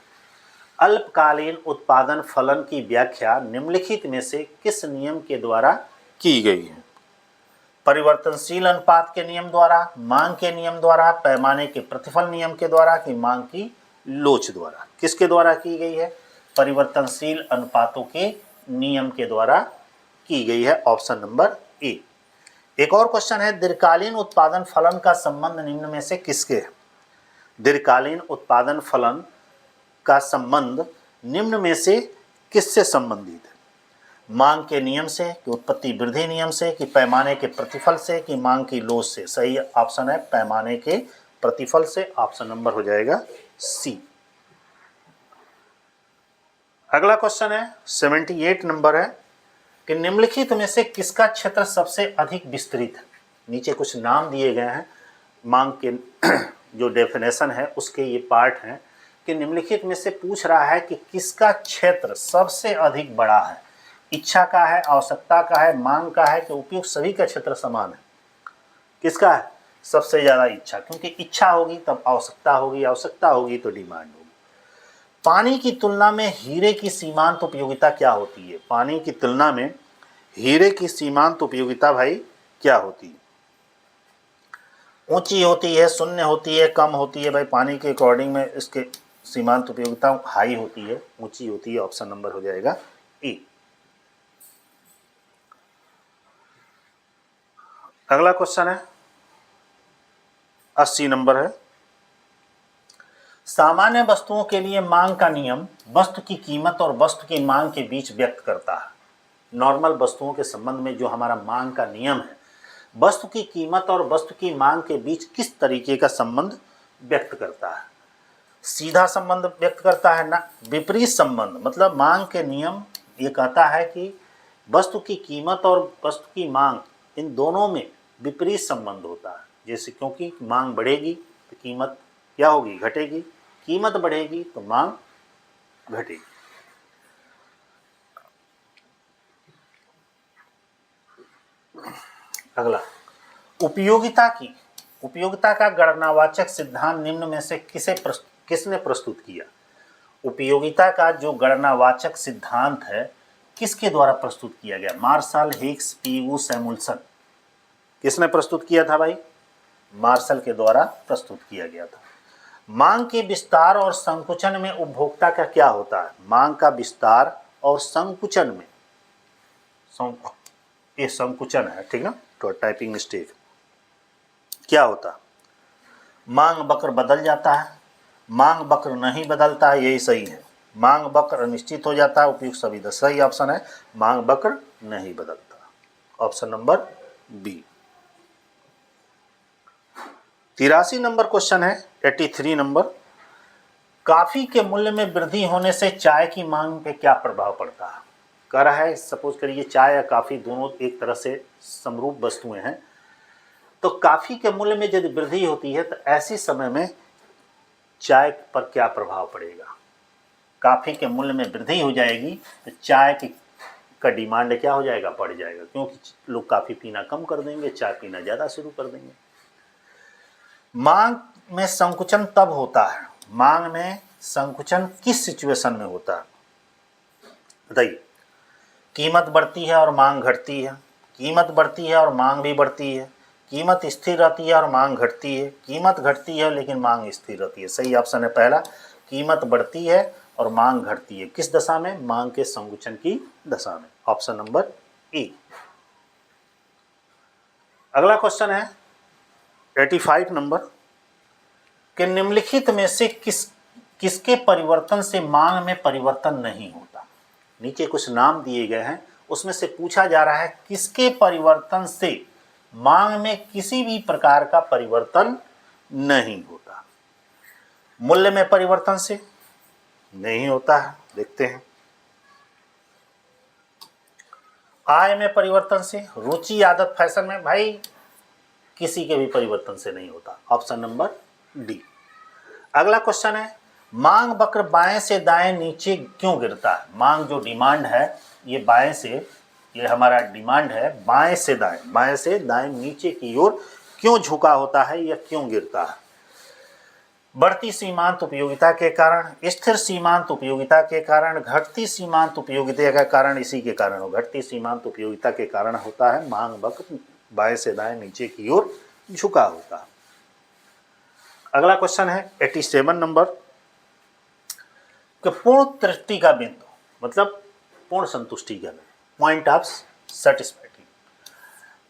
अल्पकालीन उत्पादन फलन की व्याख्या निम्नलिखित में से किस नियम के द्वारा की गई है? परिवर्तनशील अनुपात के नियम द्वारा, मांग के नियम द्वारा, पैमाने के प्रतिफल नियम के द्वारा कि मांग की लोच द्वारा? किसके द्वारा की गई है? परिवर्तनशील अनुपातों के नियम के द्वारा की गई है, ऑप्शन नंबर ए। एक और क्वेश्चन है, दीर्घकालीन उत्पादन फलन का संबंध निम्न में से किसके है? दीर्घकालीन उत्पादन फलन का संबंध निम्न में से किससे संबंधित है? मांग के नियम से कि उत्पत्ति वृद्धि नियम से कि पैमाने के प्रतिफल से कि मांग की लोच से? सही ऑप्शन है पैमाने के प्रतिफल से, ऑप्शन नंबर हो जाएगा सी। अगला क्वेश्चन है 78 नंबर है कि निम्नलिखित में से किसका क्षेत्र सबसे अधिक विस्तृत है? नीचे कुछ नाम दिए गए हैं, मांग के जो डेफिनेशन है उसके ये पार्ट हैं कि निम्नलिखित में से पूछ रहा है कि किसका क्षेत्र सबसे अधिक बड़ा है। इच्छा का है, आवश्यकता का है, मांग का है कि उपयुक्त सभी का क्षेत्र समान है? किसका है सबसे ज़्यादा? इच्छा, क्योंकि इच्छा होगी तब आवश्यकता होगी, आवश्यकता होगी तो डिमांड होगी। पानी की तुलना में हीरे की सीमांत उपयोगिता क्या होती है? पानी की तुलना में हीरे की सीमांत उपयोगिता भाई क्या होती है? ऊंची होती है, शून्य होती है, कम होती है? भाई पानी के अकॉर्डिंग में इसके सीमांत उपयोगिता हाई होती है, ऊंची होती है, ऑप्शन नंबर हो जाएगा ए। अगला क्वेश्चन है 80 नंबर है, सामान्य वस्तुओं के लिए मांग का नियम वस्तु की कीमत और वस्तु की मांग के बीच व्यक्त करता है। नॉर्मल वस्तुओं के संबंध में जो हमारा मांग का नियम है, वस्तु की कीमत और वस्तु की मांग के बीच किस तरीके का संबंध व्यक्त करता है? सीधा संबंध व्यक्त करता है ना विपरीत संबंध? मतलब मांग के नियम ये कहता है कि वस्तु की कीमत और वस्तु की मांग, इन दोनों में विपरीत संबंध होता है। जैसे क्योंकि मांग बढ़ेगी तो कीमत क्या होगी? घटेगी, कीमत बढ़ेगी तो मांग घटेगी। अगला, उपयोगिता का गणनावाचक सिद्धांत निम्न में से किसने प्रस्तुत किया? उपयोगिता का जो गणनावाचक सिद्धांत है किसके द्वारा प्रस्तुत किया गया? Marshall, Hicks, Pigou, Samuelson. किसने प्रस्तुत किया था भाई? मार्शल के द्वारा प्रस्तुत किया गया था। मांग के विस्तार और संकुचन में उपभोक्ता का क्या होता है? मांग का विस्तार और संकुचन में, ये संकुचन है, ठीक ना, तो टाइपिंग मिस्टेक। क्या होता? मांग वक्र बदल जाता है, मांग वक्र नहीं बदलता है, यही सही है। मांग वक्र अनिश्चित हो जाता है, उपयुक्त सभी सही ऑप्शन है, मांग वक्र नहीं बदलता, option number B. 83 number question है, 83 नंबर। कॉफी के मूल्य में वृद्धि होने से चाय की मांग पे क्या प्रभाव पड़ता है? कह रहा है सपोज करिए चाय या कॉफी दोनों एक तरह से समरूप वस्तुएं हैं, तो कॉफी के मूल्य में यदि वृद्धि होती है तो ऐसे समय में चाय पर क्या प्रभाव पड़ेगा? कॉफी के मूल्य में वृद्धि हो जाएगी तो चाय का डिमांड क्या हो जाएगा? बढ़ जाएगा, क्योंकि लोग कॉफी पीना कम कर देंगे, चाय पीना ज़्यादा शुरू कर देंगे। मांग में संकुचन तब होता है, मांग में संकुचन किस सिचुएशन में होता है बताइए? कीमत बढ़ती है और मांग घटती है, कीमत बढ़ती है और मांग भी बढ़ती है, कीमत स्थिर रहती है और मांग घटती है, कीमत घटती है लेकिन मांग स्थिर रहती है। सही ऑप्शन है पहला, कीमत बढ़ती है और मांग घटती है। किस दशा में? मांग के संकुचन की दशा में, ऑप्शन नंबर ए। अगला क्वेश्चन है 85 नंबर कि निम्नलिखित में से किसके परिवर्तन से मांग में परिवर्तन नहीं होता? नीचे कुछ नाम दिए गए हैं, उसमें से पूछा जा रहा है किसके परिवर्तन से मांग में किसी भी प्रकार का परिवर्तन नहीं होता? मूल्य में परिवर्तन से नहीं होता है, देखते हैं। आय में परिवर्तन से, रुचि, आदत, फैशन में, भाई किसी के भी परिवर्तन से नहीं होता, ऑप्शन नंबर डी। अगला क्वेश्चन है, मांग वक्र बाएं से दाएं नीचे क्यों गिरता है? मांग जो डिमांड है ये बाएं से, ये हमारा डिमांड है बाएं से दाएं नीचे की ओर क्यों झुका होता है या क्यों गिरता है? बढ़ती सीमांत उपयोगिता के कारण, स्थिर सीमांत उपयोगिता के कारण, घटती सीमांत उपयोगिता के कारण, इसी के कारण हो, घटती सीमांत उपयोगिता के कारण होता है मांग वक्र बाएं से दाएं नीचे की ओर झुका होता है। अगला क्वेश्चन है 87 नंबर कि पूर्ण तृप्ति का बिंदु मतलब पूर्ण संतुष्टि का बिंदु, पॉइंट ऑफ सेटिस्फैक्शन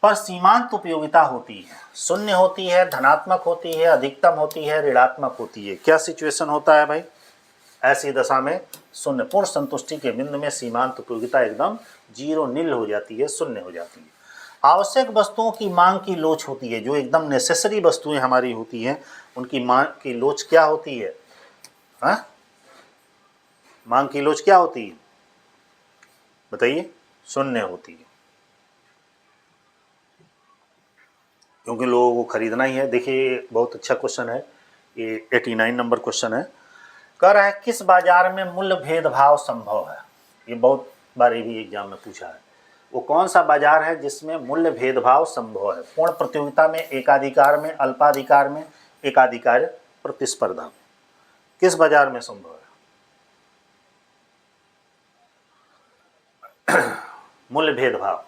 पर सीमांत उपयोगिता होती है, शून्य होती है, धनात्मक होती है, अधिकतम होती है, ऋणात्मक होती है। क्या सिचुएशन होता है भाई? ऐसी दशा में शून्य, पूर्ण संतुष्टि के बिंदु में सीमांत उपयोगिता एकदम जीरो, नील हो जाती है, शून्य हो जाती है। आवश्यक वस्तुओं की मांग की लोच होती है, जो एकदम नेसेसरी वस्तुएं हमारी होती हैं उनकी मांग की लोच क्या होती है? हाँ, मांग की लोच क्या होती है बताइए? शून्य होती है, क्योंकि लोगों को खरीदना ही है। देखिए बहुत अच्छा क्वेश्चन है ये, 89 नंबर क्वेश्चन है। कह रहा है किस बाजार में मूल्य भेदभाव संभव है? ये बहुत बार ये भी एग्जाम में पूछा है। वो कौन सा बाजार है जिसमें मूल्य भेदभाव संभव है? पूर्ण प्रतियोगिता में, एकाधिकार में, अल्पाधिकार में, एकाधिकार प्रतिस्पर्धा में, किस बाजार में संभव है मूल्य भेदभाव?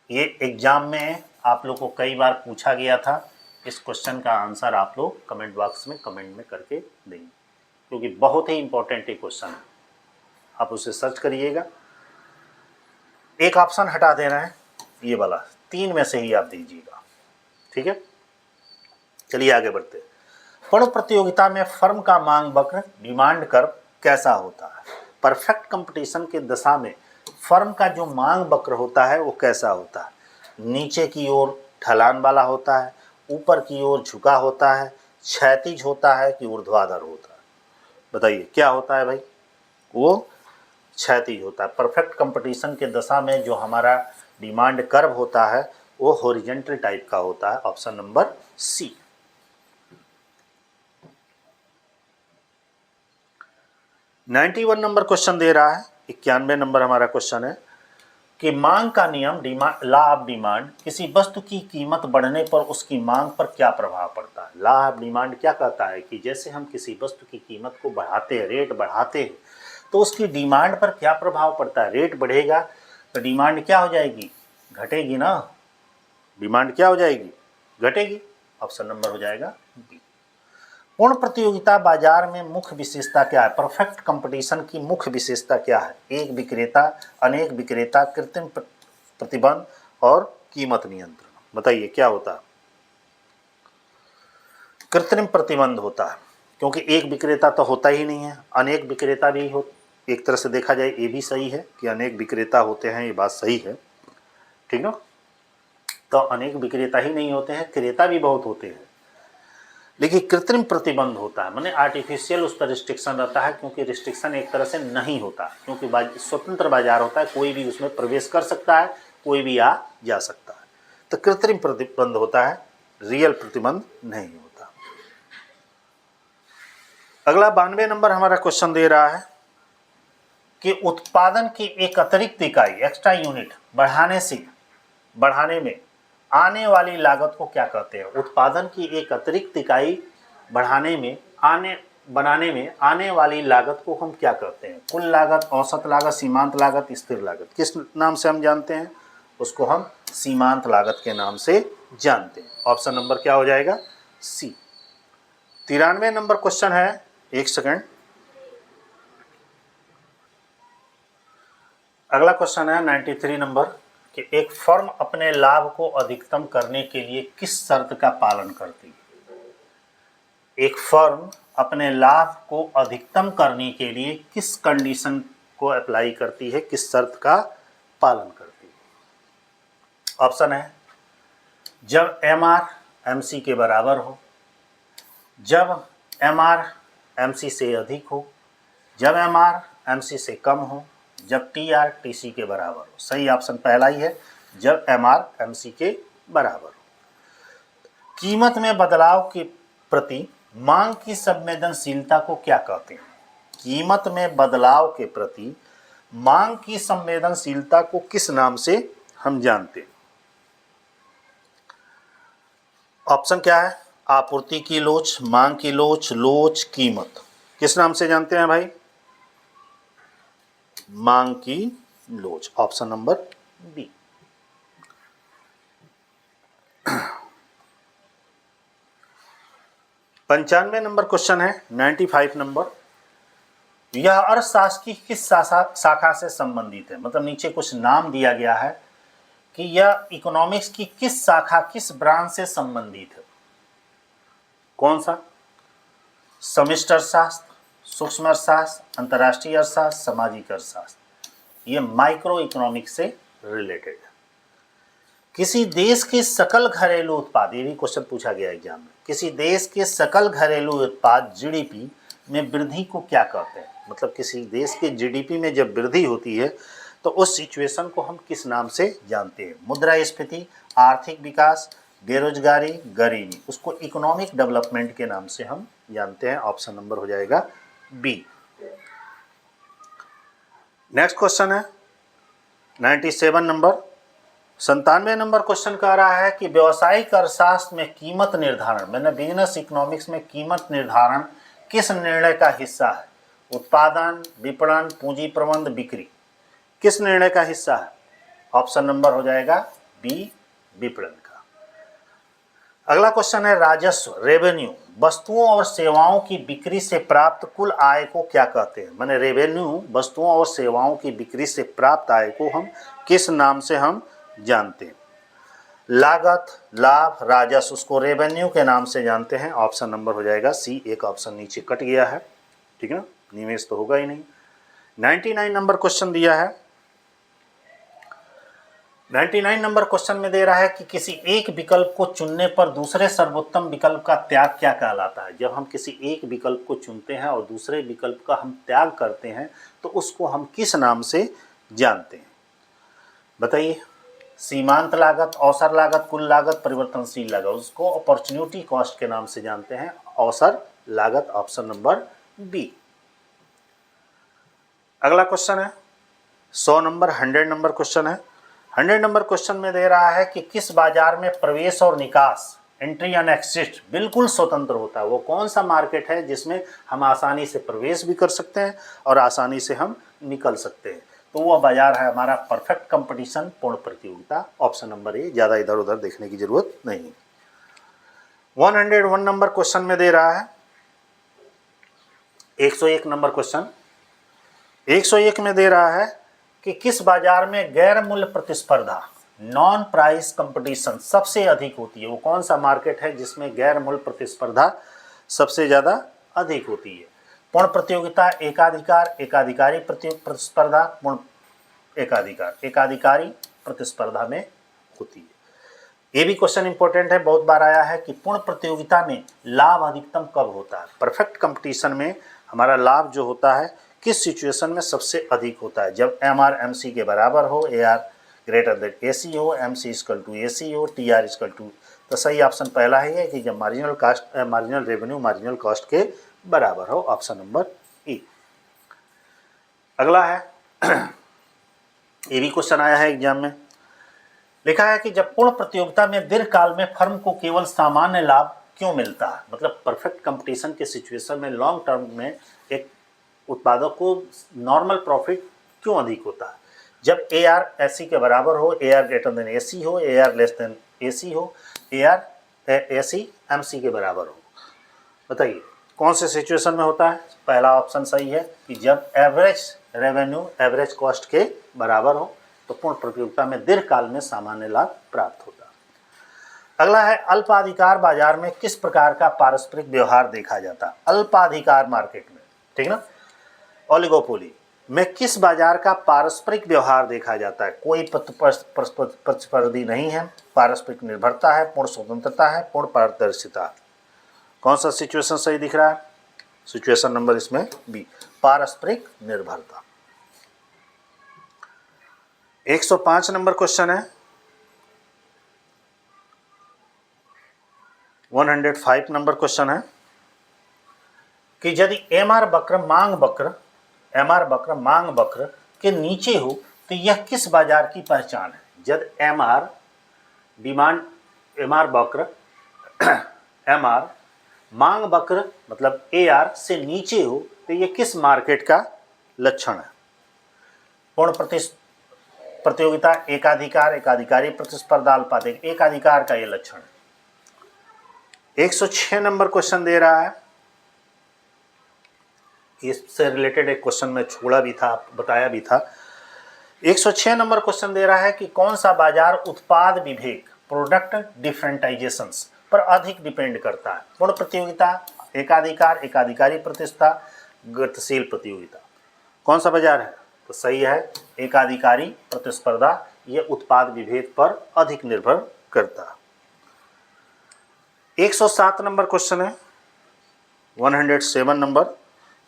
ये एग्जाम में आप लोग को कई बार पूछा गया था। इस क्वेश्चन का आंसर आप लोग कमेंट बॉक्स में कमेंट में करके देंगे, क्योंकि बहुत ही इंपॉर्टेंट ये क्वेश्चन है, आप उसे सर्च करिएगा। एक ऑप्शन हटा देना है, ये वाला, तीन में से ही आप दीजिएगा, ठीक है। चलिए आगे बढ़ते हैं। पूर्ण प्रतियोगिता में फर्म का मांग वक्र, डिमांड कर्व कैसा होता है? परफेक्ट कंपटीशन के दशा में फर्म का जो मांग वक्र होता है वो कैसा होता है? नीचे की ओर ढलान वाला होता है, ऊपर की ओर झुका होता है, क्षैतिज होता है कि ऊर्ध्वाधर होता है? बताइए क्या होता है भाई? वो क्षैतिज होता है। परफेक्ट कंपटीशन के दशा में जो हमारा डिमांड कर्व होता है वो हॉरिजॉन्टल टाइप का होता है, option number C. 91 number question दे रहा है, 91 नंबर हमारा क्वेश्चन है कि मांग का नियम, लॉ ऑफ डिमांड, किसी वस्तु की कीमत बढ़ने पर उसकी मांग पर क्या प्रभाव पड़ता है। लॉ ऑफ डिमांड क्या कहता है कि जैसे हम किसी वस्तु की कीमत को बढ़ाते हैं, रेट बढ़ाते हैं, तो उसकी डिमांड पर क्या प्रभाव पड़ता है। रेट बढ़ेगा तो डिमांड क्या हो जाएगी, घटेगी ना। डिमांड क्या हो जाएगी, घटेगी। ऑप्शन नंबर हो जाएगा बी। पूर्ण प्रतियोगिता बाजार में मुख्य विशेषता क्या है। परफेक्ट कंपटीशन की मुख्य विशेषता क्या है। एक विक्रेता, अनेक विक्रेता, कृत्रिम प्रतिबंध और कीमत नियंत्रण। बताइए क्या होता है। कृत्रिम प्रतिबंध होता है, क्योंकि एक विक्रेता तो होता ही नहीं है, अनेक विक्रेता भी हो। एक तरह से देखा जाए ये भी सही है कि अनेक विक्रेता होते हैं, ये बात सही है, ठीक ना। तो अनेक विक्रेता ही नहीं होते हैं, क्रेता भी बहुत होते हैं। लेकिन कृत्रिम प्रतिबंध होता है, माने आर्टिफिशियल उस पर रिस्ट्रिक्शन रहता है, क्योंकि रिस्ट्रिक्शन एक तरह से नहीं होता, क्योंकि स्वतंत्र बाजार होता है, कोई भी उसमें प्रवेश कर सकता है, कोई भी आ जा सकता है। तो कृत्रिम प्रतिबंध होता है, रियल प्रतिबंध नहीं होता। अगला 92 नंबर हमारा क्वेश्चन दे रहा है कि उत्पादन की एक अतिरिक्त इकाई, एक्स्ट्रा यूनिट बढ़ाने में आने वाली लागत को क्या कहते हैं। उत्पादन की एक अतिरिक्त इकाई बनाने में आने वाली लागत को हम क्या कहते हैं। कुल लागत, औसत लागत, सीमांत लागत, स्थिर लागत, किस नाम से हम जानते हैं। उसको हम सीमांत लागत के नाम से जानते हैं। ऑप्शन नंबर क्या हो जाएगा, सी। 93 नंबर क्वेश्चन है, एक सेकंड। अगला क्वेश्चन है 93 नंबर कि एक फर्म अपने लाभ को अधिकतम करने के लिए किस शर्त का पालन करती है। एक फर्म अपने लाभ को अधिकतम करने के लिए किस कंडीशन को अप्लाई करती है, किस शर्त का पालन करती है। ऑप्शन है जब एमआर एमसी के बराबर हो, जब एमआर एमसी से अधिक हो, जब एमआर एमसी से कम हो, जब टीआर टीसी के बराबर हो। सही ऑप्शन पहला ही है, जब एमआर एमसी के बराबर हो। कीमत में बदलाव के प्रति मांग की संवेदनशीलता को क्या कहते हैं। कीमत में बदलाव के प्रति मांग की संवेदनशीलता को किस नाम से हम जानते हैं। ऑप्शन क्या है, आपूर्ति की लोच, मांग की लोच, लोच, कीमत। किस नाम से जानते हैं भाई, मांग की लोच। Option number B. 95 number question है, 95 नंबर। यह अर्थशास्त्र की किस शाखा से संबंधित है। मतलब नीचे कुछ नाम दिया गया है कि यह इकोनॉमिक्स की किस शाखा, किस ब्रांच से संबंधित है। कौन सा, समष्टि अर्थशास्त्र, सूक्ष्म अर्थशास्त्र, अंतर्राष्ट्रीय अर्थशास्त्र, सामाजिक अर्थशास्त्र। ये माइक्रो इकोनॉमिक्स से रिलेटेड है। किसी देश के सकल घरेलू उत्पाद, ये भी क्वेश्चन पूछा गया एग्जाम में, किसी देश के सकल घरेलू उत्पाद जीडीपी में वृद्धि को क्या कहते हैं। मतलब किसी देश के जीडीपी में जब वृद्धि होती है तो उस सिचुएशन को हम किस नाम से जानते हैं। मुद्रास्फीति, आर्थिक विकास, बेरोजगारी, गरीबी, उसको इकोनॉमिक डेवलपमेंट के नाम से हम जानते हैं। ऑप्शन नंबर हो जाएगा बी। नेक्स्ट क्वेश्चन है 97 नंबर। 97 नंबर क्वेश्चन कह रहा है कि व्यावसायिक अर्थशास्त्र में कीमत निर्धारण, मैंने बिजनेस इकोनॉमिक्स में कीमत निर्धारण किस निर्णय का हिस्सा है। उत्पादन, विपणन, पूंजी प्रबंध, बिक्री, किस निर्णय का हिस्सा है। ऑप्शन नंबर हो जाएगा बी, विपणन का। अगला क्वेश्चन है राजस्व, रेवेन्यू, वस्तुओं और सेवाओं की बिक्री से प्राप्त कुल आय को क्या कहते हैं। माने रेवेन्यू, वस्तुओं और सेवाओं की बिक्री से प्राप्त आय को हम किस नाम से हम जानते हैं। लागत, लाभ, राजस्व, उसको रेवेन्यू के नाम से जानते हैं। ऑप्शन नंबर हो जाएगा सी। एक ऑप्शन नीचे कट गया है, ठीक है ना, निवेश तो होगा ही नहीं। 99 नंबर क्वेश्चन दिया है। 99 नंबर क्वेश्चन में दे रहा है कि किसी एक विकल्प को चुनने पर दूसरे सर्वोत्तम विकल्प का त्याग क्या कहलाता है। जब हम किसी एक विकल्प को चुनते हैं और दूसरे विकल्प का हम त्याग करते हैं तो उसको हम किस नाम से जानते हैं। बताइए। सीमांत लागत, अवसर लागत, कुल लागत, परिवर्तनशील लागत, उसको अपॉर्चुनिटी कॉस्ट के नाम से जानते हैं। अवसर लागत, ऑप्शन नंबर बी। अगला क्वेश्चन है 100 नंबर 100 नंबर क्वेश्चन है। 100 नंबर क्वेश्चन में दे रहा है कि किस बाजार में प्रवेश और निकास एंट्री एंड एग्जिट बिल्कुल स्वतंत्र होता है। वो कौन सा मार्केट है जिसमें हम आसानी से प्रवेश भी कर सकते हैं और आसानी से हम निकल सकते हैं। तो वह बाजार है हमारा परफेक्ट कंपटीशन, पूर्ण प्रतियोगिता, ऑप्शन नंबर ए। ज़्यादा इधर उधर देखने की जरूरत नहीं। 101 नंबर क्वेश्चन में दे रहा है 101 नंबर क्वेश्चन। 101 में दे रहा है कि किस बाजार में गैर मूल्य प्रतिस्पर्धा नॉन प्राइस कंपटीशन सबसे अधिक होती है। वो कौन सा मार्केट है जिसमें गैर मूल्य प्रतिस्पर्धा सबसे ज़्यादा अधिक होती है। पूर्ण प्रतियोगिता, एकाधिकार, एकाधिकारी प्रतिस्पर्धा, पूर्ण एकाधिकार, एकाधिकारी प्रतिस्पर्धा में होती है। ये भी क्वेश्चन इंपॉर्टेंट है, बहुत बार आया है कि पूर्ण प्रतियोगिता में लाभ अधिकतम कब होता है। परफेक्ट कंपटीशन में हमारा लाभ जो होता है किस सिचुएशन में सबसे अधिक होता है, जब एम आर एम सी के बराबर हो, ए आर ग्रेटर देन ए सी हो, एम सी इक्वल टू ए सी हो, टी आर इक्वल टू। तो सही ऑप्शन पहला ही है कि जब मार्जिनल रेवेन्यू मार्जिनल कॉस्ट के बराबर हो, ऑप्शन नंबर ई। अगला है ये भी क्वेश्चन आया है एग्जाम में। लिखा है कि जब पूर्ण प्रतियोगिता में दीर्घकाल में फर्म को केवल सामान्य लाभ क्यों मिलता है। मतलब परफेक्ट कंपटीशन के सिचुएशन में लॉन्ग टर्म में एक उत्पादक को नॉर्मल प्रॉफिट क्यों अधिक होता है, जब ए आर एस सी के बराबर हो, ए आर ग्रेटर देन ए सी हो, ए आर लेस देन ए सी हो, A R A C M C के बराबर हो। बताइए कौन से सिचुएशन में होता है। पहला ऑप्शन सही है कि जब एवरेज रेवेन्यू एवरेज कॉस्ट के बराबर हो, तो पूर्ण प्रतियोगिता में दीर्घकाल में सामान्य लाभ प्राप्त होता है। अगला है अल्पाधिकार बाजार में किस प्रकार का पारस्परिक व्यवहार देखा जाता है। अल्पाधिकार मार्केट में, ठीक ना, ओलिगोपोली में किस बाजार का पारस्परिक व्यवहार देखा जाता है। कोई प्रतिस्पर्धी नहीं है, पारस्परिक निर्भरता है, पूर्ण स्वतंत्रता है, पूर्ण पारदर्शिता। कौन सा सिचुएशन सही दिख रहा है। सिचुएशन नंबर इसमें बी, पारस्परिक निर्भरता। 105 नंबर क्वेश्चन है। 105 नंबर क्वेश्चन है कि यदि एम आर वक्र मांग वक्र के नीचे हो तो यह किस बाजार की पहचान है। जब एम आर मांग वक्र मतलब ए आर से नीचे हो तो यह किस मार्केट का लक्षण है। पूर्ण प्रतियोगिता, एकाधिकार, एकाधिकारी प्रतिस्पर्धा, अल्पाधिकार, एकाधिकार का यह लक्षण है। 106 नंबर क्वेश्चन दे रहा है। इससे रिलेटेड एक क्वेश्चन में छोड़ा भी था, बताया भी था। 106 नंबर क्वेश्चन दे रहा है कि कौन सा बाजार उत्पाद विभेद प्रोडक्ट डिफरेंटाइजेशन पर अधिक डिपेंड करता है। पूर्ण प्रतियोगिता, एकाधिकार, एकाधिकारी प्रतिस्पर्धा, गतिशील प्रतियोगिता। कौन सा बाजार है। तो सही है एकाधिकारी प्रतिस्पर्धा, ये उत्पाद विभेद पर अधिक निर्भर करता है। 107 नंबर क्वेश्चन है, 107 नंबर।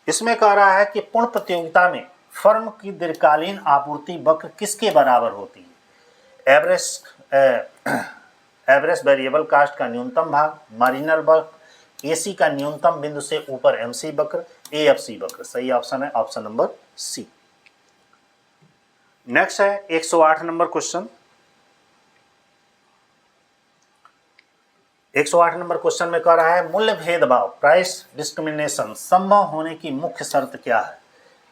इसमें कह रहा है कि पूर्ण प्रतियोगिता में फर्म की दीर्घकालीन आपूर्ति वक्र किसके बराबर होती है। एवरेज वेरिएबल कास्ट का न्यूनतम भाग, मार्जिनल वक्र, एसी का न्यूनतम बिंदु से ऊपर एमसी वक्र, एएफसी वक्र। सही ऑप्शन है ऑप्शन नंबर सी। नेक्स्ट है 108 नंबर क्वेश्चन। 108 नंबर क्वेश्चन में कह रहा है मूल्य भेदभाव प्राइस डिस्क्रिमिनेशन संभव होने की मुख्य शर्त क्या है।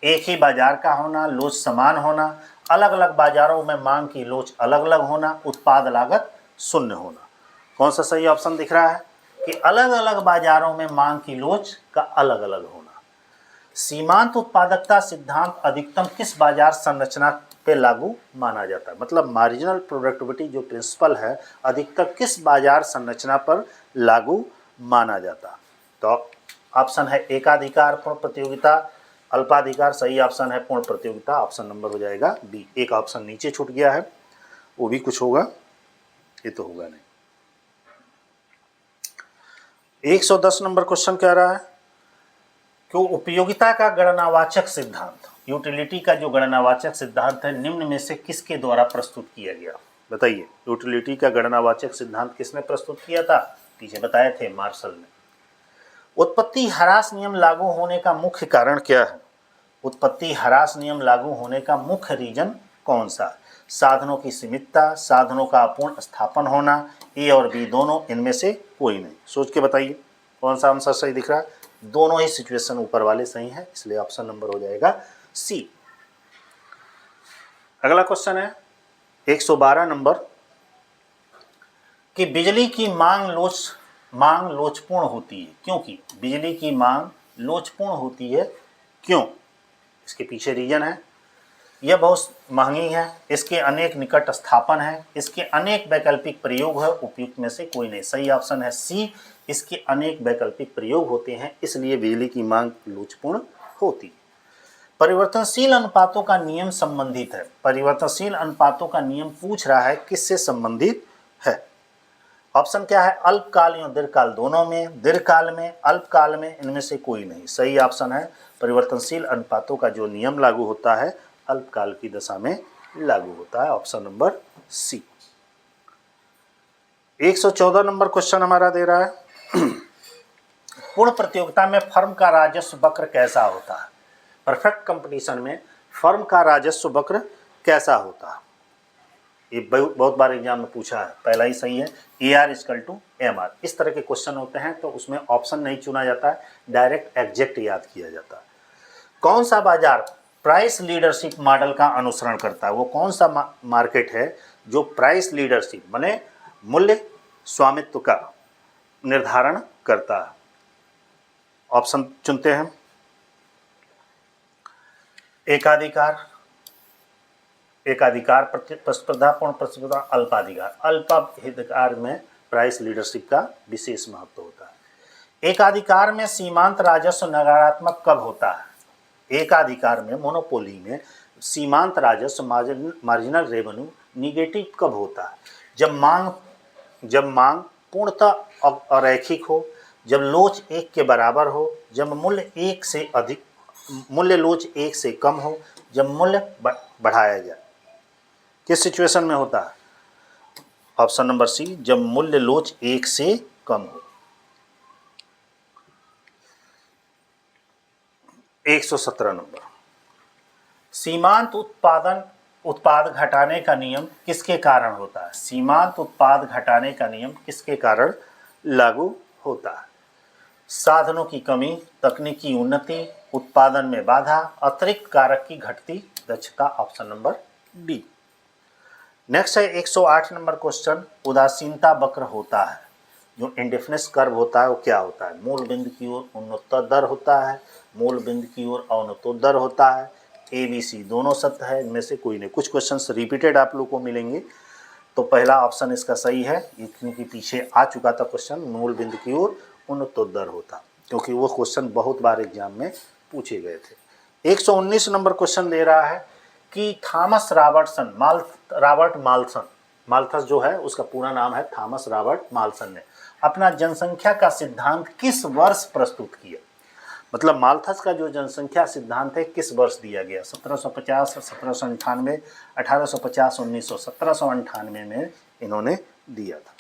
एक ही बाजार का होना, लोच समान होना, अलग अलग बाजारों में मांग की लोच अलग अलग होना, उत्पाद लागत शून्य होना। कौन सा सही ऑप्शन दिख रहा है कि अलग अलग बाजारों में मांग की लोच का अलग अलग होना। सीमांत उत्पादकता सिद्धांत अधिकतम किस बाजार संरचना पे लागू माना जाता है। मतलब मार्जिनल प्रोडक्टिविटी जो प्रिंसिपल है अधिकतर किस बाजार संरचना पर लागू माना जाता। तो ऑप्शन है एकाधिकार, पूर्ण प्रतियोगिता, अल्पाधिकार। सही ऑप्शन है पूर्ण प्रतियोगिता, ऑप्शन नंबर हो जाएगा बी। एक ऑप्शन नीचे छूट गया है, वो भी कुछ होगा, ये तो होगा नहीं। 110 नंबर क्वेश्चन कह रहा है कि उपयोगिता का गणनावाचक सिद्धांत, यूटिलिटी का जो गणनावाचक सिद्धांत है निम्न में से किसके द्वारा प्रस्तुत किया गया। बताइए यूटिलिटी का गणनावाचक सिद्धांत किसने प्रस्तुत किया था। पीछे बताए थे मार्शल ने। उत्पत्ति ह्रास नियम लागू होने का मुख्य कारण क्या है। उत्पत्ति ह्रास नियम लागू होने का मुख्य रीजन कौन सा? साधनों की सीमितता, साधनों का अपूर्ण स्थापन होना, ए और बी दोनों, इनमें से कोई नहीं। सोच के बताइए कौन सा आंसर सही दिख रहा है? दोनों ही सिचुएशन ऊपर वाले सही हैं, इसलिए ऑप्शन नंबर हो जाएगा सी। अगला क्वेश्चन है 112 नंबर कि बिजली की मांग लोचपूर्ण होती है क्योंकि बिजली की मांग लोचपूर्ण होती है क्यों? इसके पीछे रीजन है, यह बहुत महंगी है, इसके अनेक निकट स्थापन है, इसके अनेक वैकल्पिक प्रयोग है, उपयुक्त में से कोई नहीं। सही ऑप्शन है सी, इसके अनेक वैकल्पिक प्रयोग होते हैं इसलिए बिजली की मांग लोचपूर्ण होती है। परिवर्तनशील अनुपातों का नियम संबंधित है। परिवर्तनशील अनुपातों का नियम पूछ रहा है किससे संबंधित है? ऑप्शन क्या है? अल्पकाल या दीर्घकाल दोनों में, दीर्घकाल में, अल्पकाल में, इनमें से कोई नहीं। सही ऑप्शन है परिवर्तनशील अनुपातों का जो नियम लागू होता है अल्पकाल की दशा में लागू होता है, option number C. 114 number question हमारा दे रहा है पूर्ण प्रतियोगिता में फर्म का राजस्व वक्र कैसा होता है? परफेक्ट कंपटीशन में फर्म का राजस्व वक्र कैसा होता है? ये बहुत बार एग्जाम में पूछा है, पहला ही सही है, AR=MR। इस तरह के क्वेश्चन होते हैं तो उसमें ऑप्शन नहीं चुना जाता है, डायरेक्ट एग्जैक्ट याद किया जाता है। कौन सा बाजार प्राइस लीडरशिप मॉडल का अनुसरण करता है? वो कौन सा मार्केट है जो प्राइस लीडरशिप माने मूल्य स्वामित्व का निर्धारण करता है? ऑप्शन चुनते हैं, एकाधिकार, एकाधिकार प्रतिस्पर्धा, पूर्ण प्रतिस्पर्धा, अल्पाधिकार। अल्पाधिकार में प्राइस लीडरशिप का विशेष महत्व होता है। एकाधिकार में सीमांत राजस्व नकारात्मक कब होता है? एकाधिकार में, मोनोपोली में सीमांत राजस्व मार्जिनल रेवेन्यू निगेटिव कब होता है? जब मांग पूर्णतः अरैखिक हो, जब लोच 1 के बराबर हो, जब मूल्य 1 से अधिक, मूल्य लोच 1 से कम हो, जब मूल्य बढ़ाया जाए। किस सिचुएशन में होता है? ऑप्शन नंबर सी, जब मूल्य लोच 1 से कम हो। 117 नंबर सीमांत उत्पाद घटाने का नियम किसके कारण होता है? सीमांत उत्पाद घटाने का नियम किसके कारण लागू होता है? साधनों की कमी, तकनीकी उन्नति, उत्पादन में बाधा, अतिरिक्त कारक की घटती दक्षता, ऑप्शन नंबर डी। नेक्स्ट है 108 नंबर क्वेश्चन, उदासीनता वक्र होता है, जो इंडेफिनेट कर्व होता है वो क्या होता है? मूल बिंदु की ओर उन्नतोत्तर दर होता है, मूल बिंदु की ओर अवनतोत्तर दर होता है, ABC दोनों सत्य है, इनमें से कोई नहीं। कुछ क्वेश्चंस रिपीटेड आप लोग को मिलेंगे, तो पहला ऑप्शन इसका सही है, क्योंकि पीछे आ चुका था क्वेश्चन, मूल बिंदु की ओर उन्नतोत्तर दर होता, क्योंकि वो क्वेश्चन बहुत बार एग्जाम में पूछे गए थे। 119 नंबर क्वेश्चन दे रहा है कि थॉमस रॉबर्ट माल्थस जो है उसका पूरा नाम है थॉमस रॉबर्ट माल्थस ने अपना जनसंख्या का सिद्धांत किस वर्ष प्रस्तुत किया? मतलब माल्थस का जो जनसंख्या सिद्धांत है किस वर्ष दिया गया? 1750, 1798, 1850, 1900, 1798 में इन्होंने दिया था।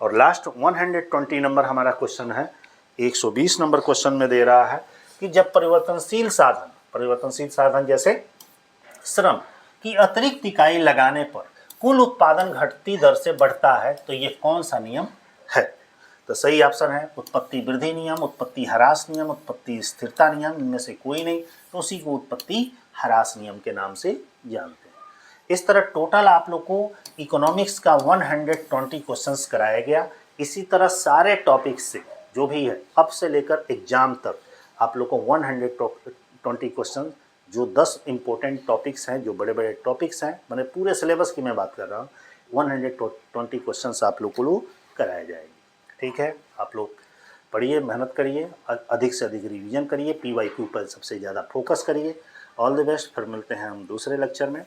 और लास्ट 120 नंबर हमारा क्वेश्चन है, 120 नंबर क्वेश्चन में दे रहा है कि जब परिवर्तनशील साधन जैसे श्रम की अतिरिक्त इकाई लगाने पर कुल उत्पादन घटती दर से बढ़ता है तो ये कौन सा नियम है? तो सही ऑप्शन है उत्पत्ति वृद्धि नियम, उत्पत्ति ह्रास नियम, उत्पत्ति स्थिरता नियम, इनमें से कोई नहीं, तो उसी को उत्पत्ति ह्रास नियम के नाम से जानते हैं। इस तरह टोटल आप लोग को इकोनॉमिक्स का 120 क्वेश्चंस कराया गया। इसी तरह सारे टॉपिक्स से जो भी है अब से लेकर एग्जाम तक आप लोग को 120 क्वेश्चन, जो 10 इंपॉर्टेंट टॉपिक्स हैं, जो बड़े बड़े टॉपिक्स हैं, मैंने पूरे सिलेबस की मैं बात कर रहा हूँ, 120 क्वेश्चंस आप लोग को कराए जाएंगे। ठीक है, आप लोग पढ़िए, मेहनत करिए, अधिक से अधिक रिवीजन करिए, PYQ पर सबसे ज़्यादा फोकस करिए। All the best. फिर मिलते हैं हम दूसरे लेक्चर में।